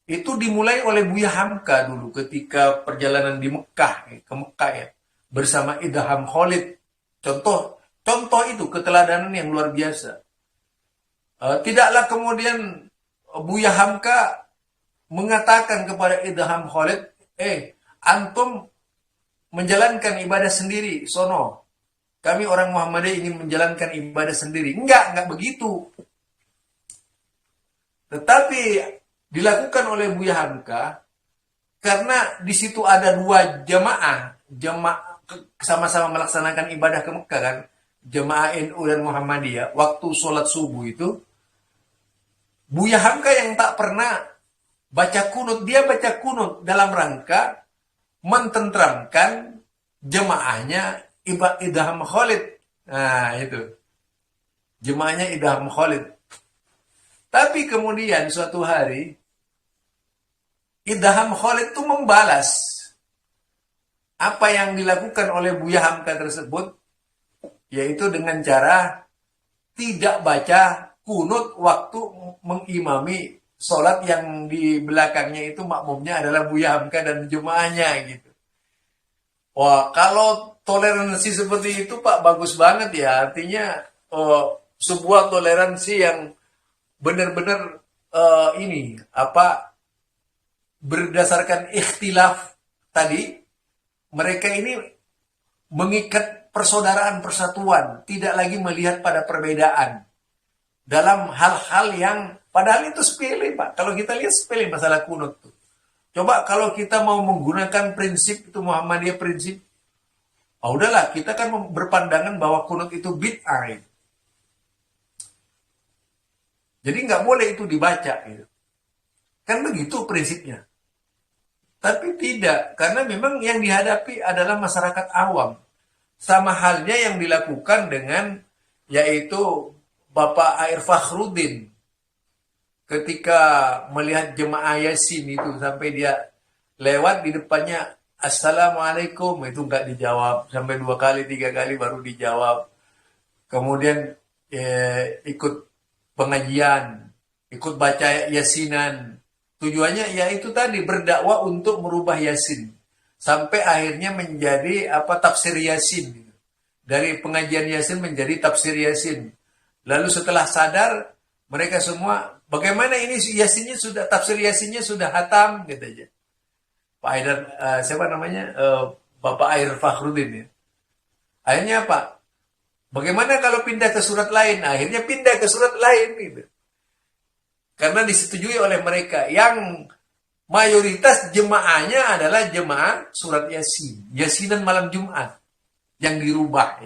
itu dimulai oleh Buya Hamka dulu ketika perjalanan di Mekah, ke Mekah ya, bersama Idham Khalid. Contoh itu keteladanan yang luar biasa. Tidaklah kemudian Buya Hamka mengatakan kepada Idham Khalid, antum menjalankan ibadah sendiri, sono. Kami orang Muhammadiyah ingin menjalankan ibadah sendiri. Enggak begitu. Tetapi dilakukan oleh Buya Hamka karena di situ ada dua jamaah sama-sama melaksanakan ibadah ke Mekah kan, jamaah NU dan Muhammadiyah. Waktu sholat subuh itu, Buya Hamka yang tak pernah baca kunut, dia baca kunut dalam rangka mententramkan jemaahnya Idham Khalid. Nah itu, jemaahnya Idham Khalid. Tapi kemudian suatu hari, Idham Khalid itu membalas apa yang dilakukan oleh Buya Hamka tersebut, yaitu dengan cara tidak baca kunut waktu mengimami sholat yang di belakangnya itu makmumnya adalah Buya Hamka dan jemaahnya gitu. Wah, kalau toleransi seperti itu Pak, bagus banget ya. Artinya sebuah toleransi yang benar-benar berdasarkan ikhtilaf tadi. Mereka ini mengikat persaudaraan persatuan, tidak lagi melihat pada perbedaan dalam hal-hal yang padahal itu sepele Pak. Kalau kita lihat sepele masalah kunut tuh. Coba kalau kita mau menggunakan prinsip itu Muhammadiyah prinsip, udahlah kita kan berpandangan bahwa kunut itu bid'ah. Jadi nggak boleh itu dibaca gitu. Kan begitu prinsipnya. Tapi tidak, karena memang yang dihadapi adalah masyarakat awam. Sama halnya yang dilakukan dengan, yaitu Bapak Air Fakhruddin. Ketika melihat jemaah Yasin itu, sampai dia lewat di depannya, Assalamualaikum, itu nggak dijawab. Sampai 2 kali, 3 kali baru dijawab. Kemudian ikut pengajian, ikut baca Yasinan. Tujuannya yaitu tadi berdakwah untuk merubah Yasin. Sampai akhirnya menjadi tafsir Yasin. Dari pengajian Yasin menjadi tafsir Yasin. Lalu setelah sadar, mereka semua, bagaimana ini Yasinnya sudah, tafsir Yasinnya sudah hatam, gitu aja. Pak Aidar, siapa namanya? Bapak Air Fakhruddin ya. Akhirnya apa? Bagaimana kalau pindah ke surat lain? Akhirnya pindah ke surat lain gitu. Karena disetujui oleh mereka yang mayoritas jemaahnya adalah jemaah surat Yasin. Yasinan malam Jumat yang dirubah.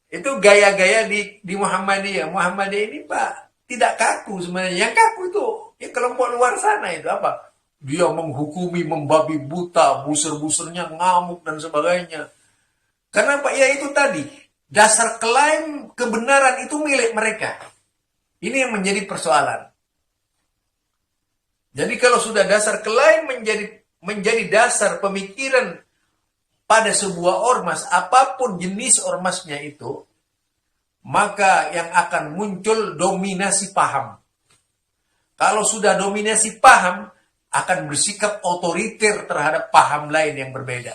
Itu gaya-gaya di Muhammadiyah. Muhammadiyah ini Pak tidak kaku sebenarnya. Yang kaku itu ya kelompok luar sana itu apa? Dia menghukumi, membabi buta, buser-busernya ngamuk dan sebagainya. Karena Pak ya itu tadi, dasar klaim kebenaran itu milik mereka. Ini yang menjadi persoalan. Jadi kalau sudah dasar klaim menjadi dasar pemikiran pada sebuah ormas, apapun jenis ormasnya itu, maka yang akan muncul dominasi paham. Kalau sudah dominasi paham, akan bersikap otoriter terhadap paham lain yang berbeda.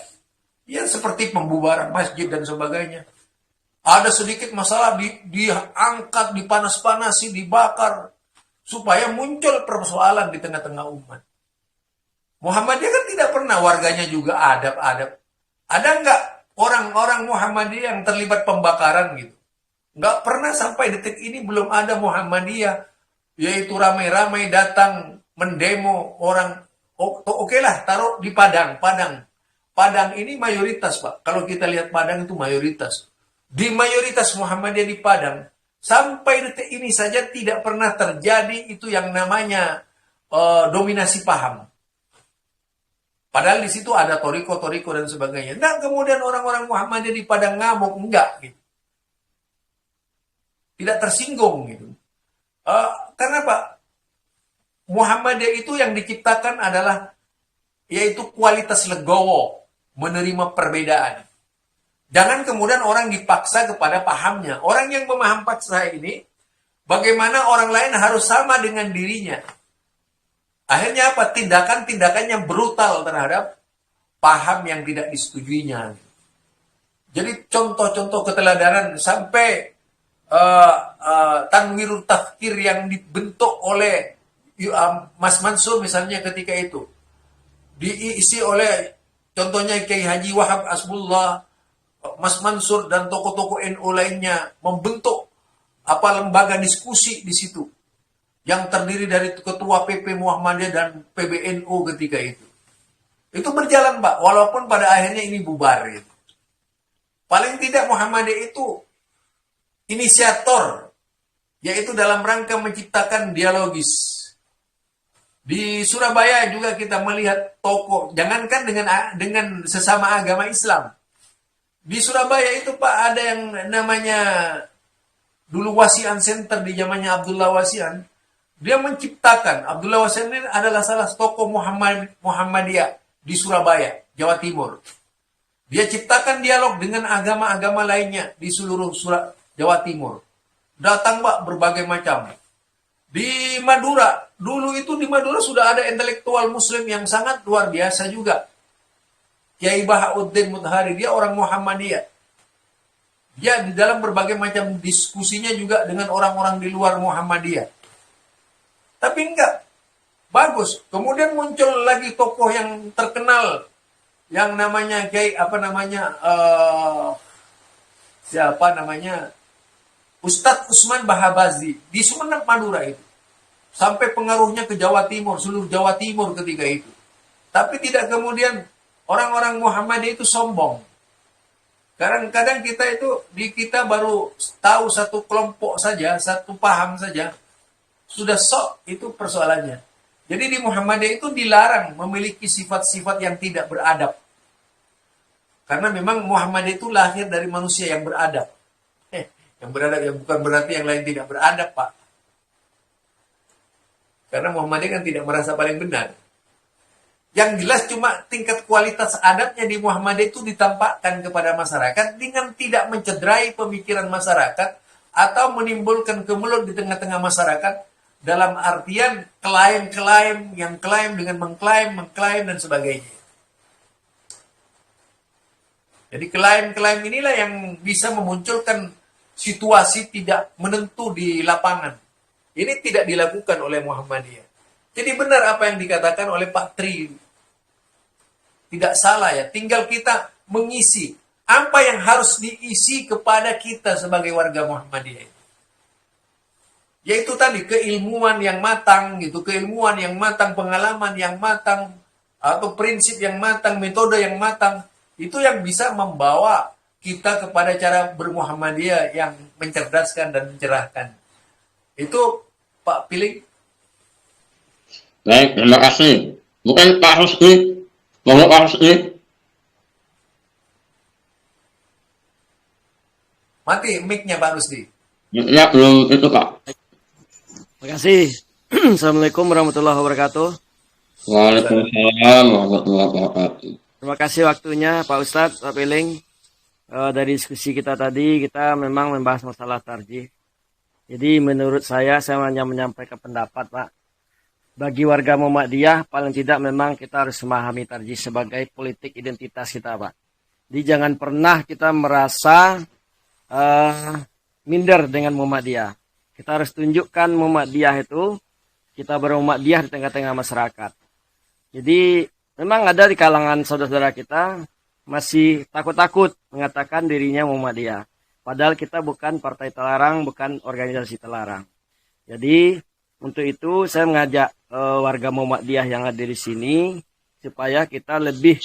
Ya seperti pembubaran masjid dan sebagainya. Ada sedikit masalah diangkat, dipanas-panasi, dibakar. Supaya muncul persoalan di tengah-tengah umat. Muhammadiyah kan tidak pernah, warganya juga adab-adab. Ada nggak orang-orang Muhammadiyah yang terlibat pembakaran gitu? Nggak pernah sampai detik ini belum ada Muhammadiyah, yaitu ramai-ramai datang mendemo orang. Oke lah, taruh di Padang. Padang ini mayoritas, Pak. Kalau kita lihat Padang itu mayoritas. Di mayoritas Muhammadiyah di Padang, sampai detik ini saja tidak pernah terjadi itu yang namanya dominasi paham. Padahal di situ ada toriko dan sebagainya. Nah, kemudian orang-orang Muhammadiyah di Padang ngamuk, enggak gitu. Tidak tersinggung gitu. Karena Pak, Muhammadiyah itu yang diciptakan adalah yaitu kualitas legowo, menerima perbedaan. Jangan kemudian orang dipaksa kepada pahamnya. Orang yang memaham paksa ini, bagaimana orang lain harus sama dengan dirinya. Akhirnya apa? Tindakan-tindakan yang brutal terhadap paham yang tidak disetujuinya. Jadi contoh-contoh keteladanan sampai tanwirul tafkir yang dibentuk oleh Mas Mansur misalnya ketika itu diisi oleh contohnya Kiai Haji Wahab Asbullah, Mas Mansur dan tokoh-tokoh NU lainnya membentuk lembaga diskusi di situ yang terdiri dari ketua PP Muhammadiyah dan PBNU ketika itu. Itu berjalan, Pak, walaupun pada akhirnya ini bubar gitu. Paling tidak Muhammadiyah itu inisiator, yaitu dalam rangka menciptakan dialogis. Di Surabaya juga kita melihat tokoh, jangankan dengan sesama agama Islam. Di Surabaya itu Pak ada yang namanya dulu Wasian Center di zamannya Abdullah Wasian. Dia menciptakan, Abdullah Wasian ini adalah salah tokoh Muhammadiyah di Surabaya, Jawa Timur. Dia ciptakan dialog dengan agama-agama lainnya di seluruh Jawa Timur. Datang Pak berbagai macam. Di Madura, dulu itu di Madura sudah ada intelektual muslim yang sangat luar biasa juga. Kiai Bahauddin Mudhari, dia orang Muhammadiyah. Dia di dalam berbagai macam diskusinya juga dengan orang-orang di luar Muhammadiyah. Tapi enggak, bagus. Kemudian muncul lagi tokoh yang terkenal, yang namanya Kiai Ustadz Usman Bahabazi di Sumeneb Madura itu. Sampai pengaruhnya ke Jawa Timur, seluruh Jawa Timur ketika itu. Tapi tidak kemudian orang-orang Muhammadiyah itu sombong. Kadang-kadang kita baru tahu satu kelompok saja, satu paham saja, sudah sok itu persoalannya. Jadi di Muhammadiyah itu dilarang memiliki sifat-sifat yang tidak beradab. Karena memang Muhammadiyah itu lahir dari manusia yang beradab. Yang beradab ya bukan berarti yang lain tidak beradab, Pak. Karena Muhammadiyah kan tidak merasa paling benar. Yang jelas cuma tingkat kualitas adabnya di Muhammadiyah itu ditampakkan kepada masyarakat dengan tidak mencederai pemikiran masyarakat atau menimbulkan kemelut di tengah-tengah masyarakat dalam artian klaim-klaim yang klaim dengan mengklaim dan sebagainya. Jadi klaim-klaim inilah yang bisa memunculkan situasi tidak menentu di lapangan. Ini tidak dilakukan oleh Muhammadiyah. Jadi benar apa yang dikatakan oleh Pak Tri. Tidak salah ya. Tinggal kita mengisi apa yang harus diisi kepada kita sebagai warga Muhammadiyah. Yaitu tadi keilmuan yang matang gitu, keilmuan yang matang, pengalaman yang matang, atau prinsip yang matang, metode yang matang. Itu yang bisa membawa kita kepada cara bermuhammadiyah yang mencerdaskan dan mencerahkan. Itu Pak Piling. Baik, terima kasih. Mungkin Pak Rusdi, ngomong Pak Rusdi. Mati mic-nya Pak Rusdi. Ya, belum itu Pak. Terima kasih. Assalamualaikum warahmatullahi wabarakatuh. Waalaikumsalam warahmatullahi wabarakatuh. Terima kasih waktunya Pak Ustadz, Pak Piling. Dari diskusi kita tadi, kita memang membahas masalah tarjih. Jadi menurut saya hanya menyampaikan pendapat, Pak. Bagi warga Muhammadiyah, paling tidak memang kita harus memahami tarjih sebagai politik identitas kita, Pak. Jadi jangan pernah kita merasa minder dengan Muhammadiyah. Kita harus tunjukkan Muhammadiyah itu, kita bermuhammadiyah di tengah-tengah masyarakat. Jadi memang ada di kalangan saudara-saudara kita masih takut-takut mengatakan dirinya Muhammadiyah. Padahal kita bukan partai terlarang, bukan organisasi terlarang. Jadi untuk itu saya mengajak warga Muhammadiyah yang ada di sini supaya kita lebih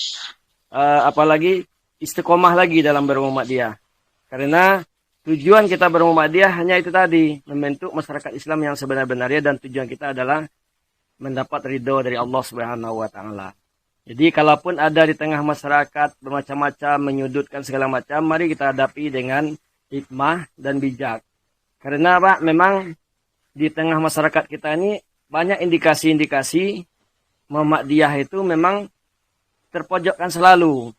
apalagi istiqomah lagi dalam bermuhammadiyah. Karena tujuan kita bermuhammadiyah hanya itu tadi, membentuk masyarakat Islam yang sebenar-benarnya, dan tujuan kita adalah mendapat ridho dari Allah Subhanahu wa taala. Jadi kalaupun ada di tengah masyarakat bermacam-macam menyudutkan segala macam, mari kita hadapi dengan hikmah dan bijak. Karena Pak, memang di tengah masyarakat kita ini banyak indikasi-indikasi Muhammadiyah itu memang terpojokkan selalu.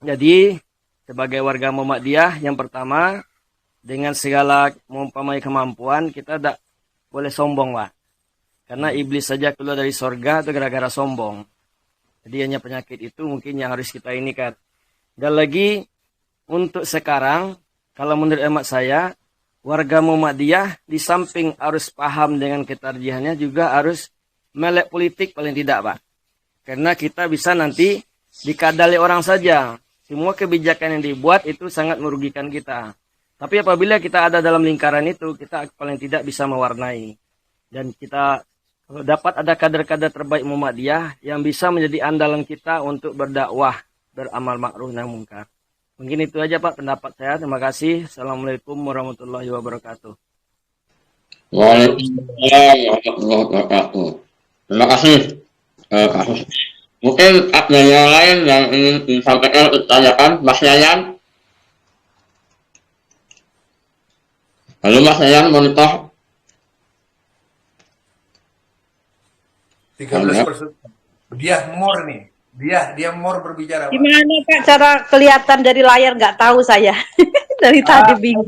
Jadi sebagai warga Muhammadiyah, yang pertama, dengan segala mempunyai kemampuan, kita tidak boleh sombong, Pak. Karena iblis saja keluar dari sorga itu gara-gara sombong. Jadi hanya penyakit itu mungkin yang harus kita ini kan. Dan lagi untuk sekarang, kalau menurut hemat saya, warga Muhammadiyah di samping harus paham dengan ketarjihannya, juga harus melek politik paling tidak, Pak. Karena kita bisa nanti dikadali orang saja. Semua kebijakan yang dibuat itu sangat merugikan kita. Tapi apabila kita ada dalam lingkaran itu, kita paling tidak bisa mewarnai. Dan kita dapat ada kader-kader terbaik Muhammadiyah yang bisa menjadi andalan kita untuk berdakwah, beramal ma'ruf nahi munkar. Mungkin itu aja Pak pendapat saya. Terima kasih. Assalamualaikum warahmatullahi wabarakatuh. Waalaikumsalam warahmatullahi wabarakatuh. Terima kasih. Kasus. Mungkin ada yang lain yang ingin disampaikan atau ditanyakan, Mas Yayan. Halo Mas Yayan, monitor. 13%. Dia more nih. Dia more berbicara. Pak. Gimana Pak cara kelihatan dari layar, nggak tahu saya. Dari tadi bingung.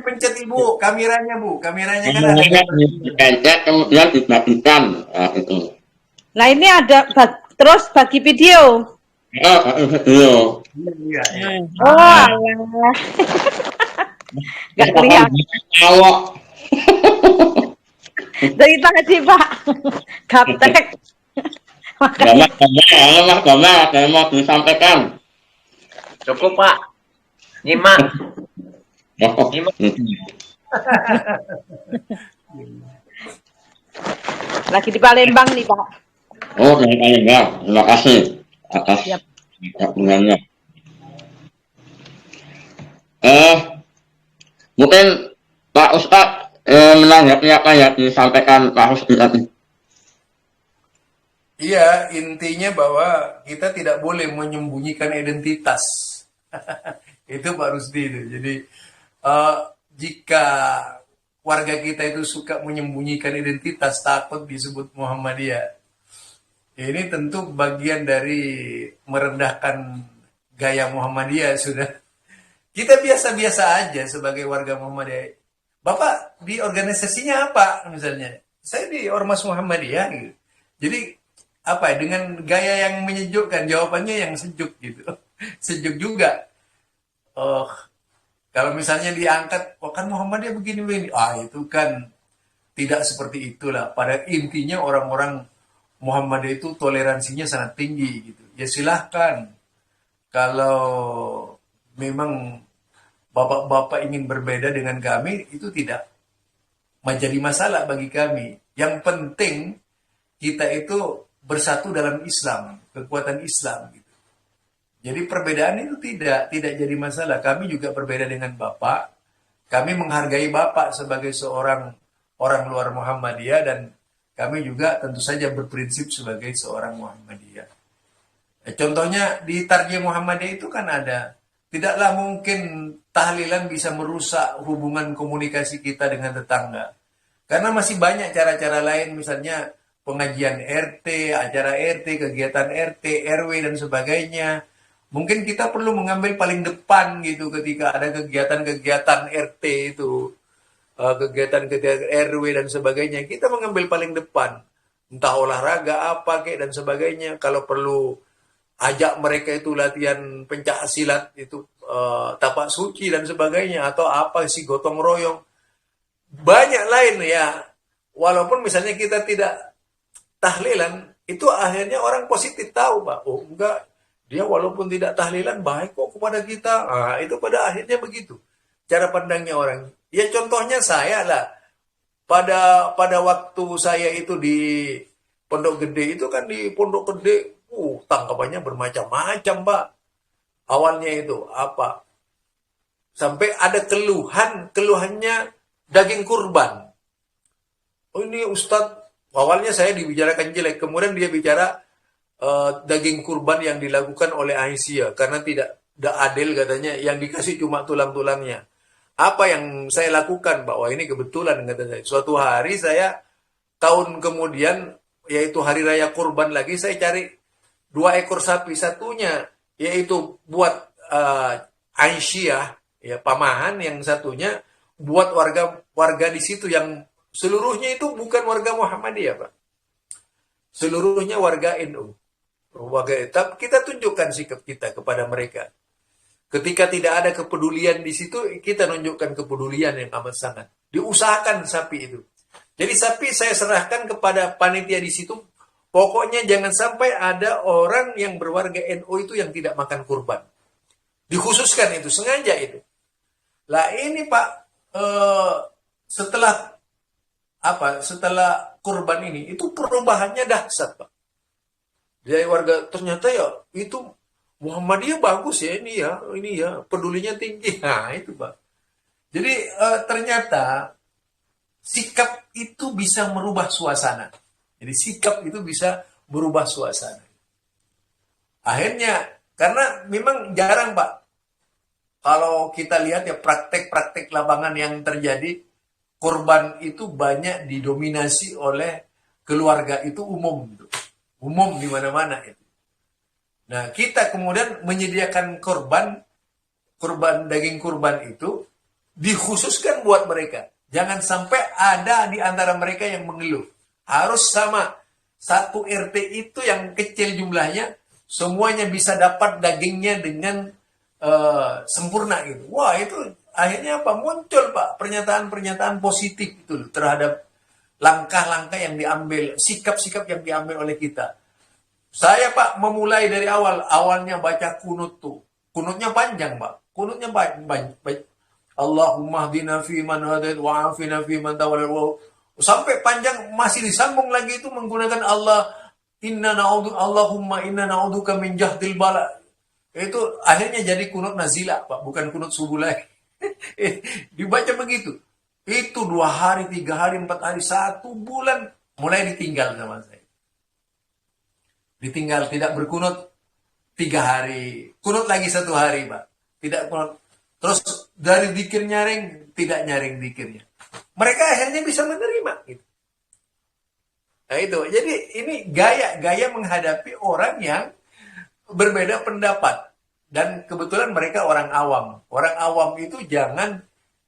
Pencet Ibu, kameranya Bu. Kameranya kan ada. Dipencet kemudian dibagikan. Nah, itu. Nah ini ada terus bagi video. Video. Iya. Oh alah. Nggak kelihatan. Awak. Dari tadi Pak. Gaptek. Gambar, saya mau disampaikan. Cukup Pak, nyimak. Lagi di Palembang nih Pak. Oh, dari Palembang. Terima kasih atas gabungannya. Mungkin Pak Ustadz menanggapi apa yang disampaikan Pak Husni tadi. Iya, intinya bahwa kita tidak boleh menyembunyikan identitas. Itu Pak Rusdi itu. Jadi jika warga kita itu suka menyembunyikan identitas, takut disebut Muhammadiyah, ini tentu bagian dari merendahkan gaya Muhammadiyah sudah. Kita biasa-biasa aja sebagai warga Muhammadiyah. Bapak di organisasinya apa misalnya? Saya di Ormas Muhammadiyah gitu. Jadi apa dengan gaya yang menyejukkan, jawabannya yang sejuk gitu. Sejuk juga. Oh, kalau misalnya diangkat, oh kan Muhammadiyah begini-begini. Itu kan tidak seperti itulah. Pada intinya orang-orang Muhammadiyah itu toleransinya sangat tinggi gitu. Ya silahkan. Kalau memang bapak-bapak ingin berbeda dengan kami, itu tidak menjadi masalah bagi kami. Yang penting kita itu bersatu dalam Islam, kekuatan Islam gitu. Jadi perbedaan itu tidak jadi masalah. Kami juga berbeda dengan Bapak. Kami menghargai Bapak sebagai seorang orang luar Muhammadiyah, dan kami juga tentu saja berprinsip sebagai seorang Muhammadiyah. Contohnya di Tarjih Muhammadiyah itu kan ada, tidaklah mungkin tahlilan bisa merusak hubungan komunikasi kita dengan tetangga. Karena masih banyak cara-cara lain, misalnya pengajian RT, acara RT, kegiatan RT, RW, dan sebagainya. Mungkin kita perlu mengambil paling depan gitu ketika ada kegiatan-kegiatan RT itu, kegiatan-kegiatan RW dan sebagainya. Kita mengambil paling depan, entah olahraga apa kek dan sebagainya. Kalau perlu ajak mereka itu latihan pencak silat itu, tapak suci dan sebagainya, atau apa sih gotong royong. Banyak lain ya. Walaupun misalnya kita tidak tahlilan, itu akhirnya orang positif tahu, Pak. Oh enggak, dia walaupun tidak tahlilan baik kok kepada kita. Itu pada akhirnya begitu. cara pandangnya orang. Ya contohnya saya lah, pada waktu saya itu di Pondok Gede itu kan, di Pondok Gede, tangkapannya bermacam-macam, Pak. Awalnya itu apa? Sampai ada keluhannya daging kurban. Oh ini Ustadz, awalnya saya dibicarakan jelek, kemudian dia bicara daging kurban yang dilakukan oleh Aisyah karena tidak adil katanya, yang dikasih cuma tulang-tulangnya. Apa yang saya lakukan, Pak? Wah ini kebetulan kata saya. Suatu hari saya tahun kemudian, yaitu hari raya kurban lagi, saya cari 2 ekor sapi, satunya yaitu buat Aisyah, ya pamahan, yang satunya buat warga di situ yang seluruhnya itu bukan warga Muhammadiyah, Pak. Seluruhnya warga NU. Warga, kita tunjukkan sikap kita kepada mereka. Ketika tidak ada kepedulian di situ, kita nunjukkan kepedulian yang amat sangat. Diusahakan sapi itu. Jadi sapi saya serahkan kepada panitia di situ. Pokoknya jangan sampai ada orang yang berwarga NU itu yang tidak makan kurban. Dikhususkan itu, sengaja itu. Lah ini Pak, setelah kurban ini, itu perubahannya dahsyat, Pak. Dari warga, ternyata ya itu Muhammadiyah bagus ya, ini ya pedulinya tinggi. Nah itu Pak. Jadi ternyata sikap itu bisa merubah suasana. Jadi sikap itu bisa merubah suasana. Akhirnya, karena memang jarang Pak, kalau kita lihat ya praktek-praktek lapangan yang terjadi, korban itu banyak didominasi oleh keluarga, itu umum di mana-mana itu. Nah, kita kemudian menyediakan daging kurban itu dikhususkan buat mereka. Jangan sampai ada di antara mereka yang mengeluh. Harus sama, satu RT itu yang kecil jumlahnya, semuanya bisa dapat dagingnya dengan sempurna gitu. Wah, itu akhirnya apa? Muncul Pak pernyataan-pernyataan positif itu terhadap langkah-langkah yang diambil, sikap-sikap yang diambil oleh kita. Saya Pak memulai dari awalnya baca kunut tuh. Kunutnya panjang Pak. Kunutnya banyak. Allahumma hdina fi man hadait wa afina fi man tawallat. Sampai panjang, masih disambung lagi itu menggunakan Allahumma inna na'udzuka min jahdil bala. Itu akhirnya jadi kunut nazilah Pak, bukan kunut subuh lagi. Dibaca begitu. Itu 2 hari, 3 hari, 4 hari, 1 bulan mulai ditinggal sama saya. Ditinggal, tidak berkunut 3 hari, kunut lagi 1 hari Pak, tidak kunut. Terus dari dzikir nyaring, tidak nyaring dzikirnya. Mereka akhirnya bisa menerima gitu. Nah itu, jadi ini gaya menghadapi orang yang berbeda pendapat. Dan kebetulan mereka orang awam. Orang awam itu jangan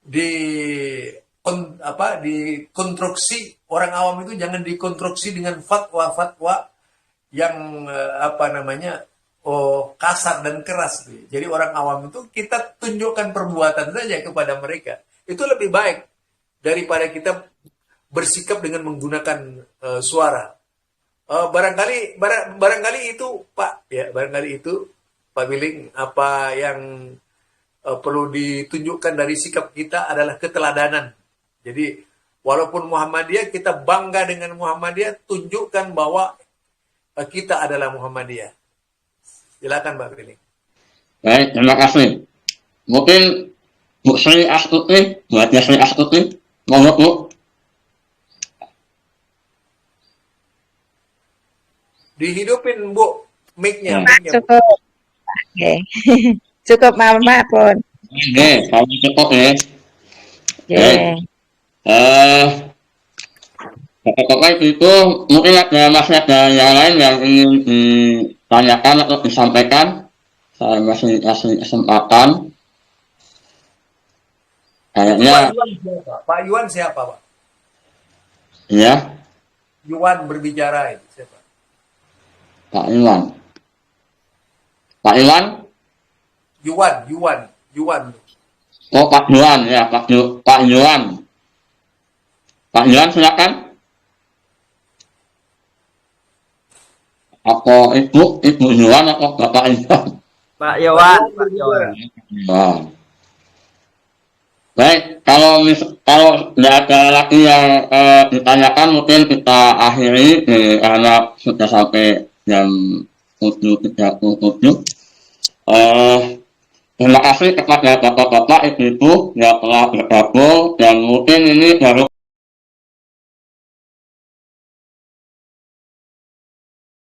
dikonstruksi. Orang awam itu jangan dikonstruksi dengan fatwa-fatwa yang kasar dan keras. Jadi orang awam itu kita tunjukkan perbuatan saja kepada mereka. Itu lebih baik daripada kita bersikap dengan menggunakan suara. Barangkali itu Pak, ya barangkali itu Pak Billing, apa yang perlu ditunjukkan dari sikap kita adalah keteladanan. Jadi walaupun Muhammadiyah, kita bangga dengan Muhammadiyah, tunjukkan bahwa kita adalah Muhammadiyah. Silakan Pak Billing. Baik, terima kasih. Mungkin Bu Sri Astuti, buatnya Sri Astuti, monggo Bu. Dihidupin Bu mic-nya. Cukup. Oke. Cukup Mama pun. Oke, kalau cukup ya. Oke. Bapak-bapak itu mungkin ada yang lain yang ingin ditanyakan atau disampaikan. Saya masih kasih kesempatan. Kayaknya Pak Yuan siapa Pak? ya, Yuan berbicara itu siapa? Pak Iwan. Pak Iwan? Yuan. Oh, Pak Yuan ya, Pak Yuan. Pak Yuan silakan. Apa Ibu Yuan atau Bapak Iwan? Pak Yowan. Yuan. Baik, kalau nggak ada lagi yang ditanyakan, mungkin kita akhiri karena sudah sampai jam 7.37. Terima kasih kepada bapak-bapak, ibu-ibu yang telah bergabung, dan mungkin ini baru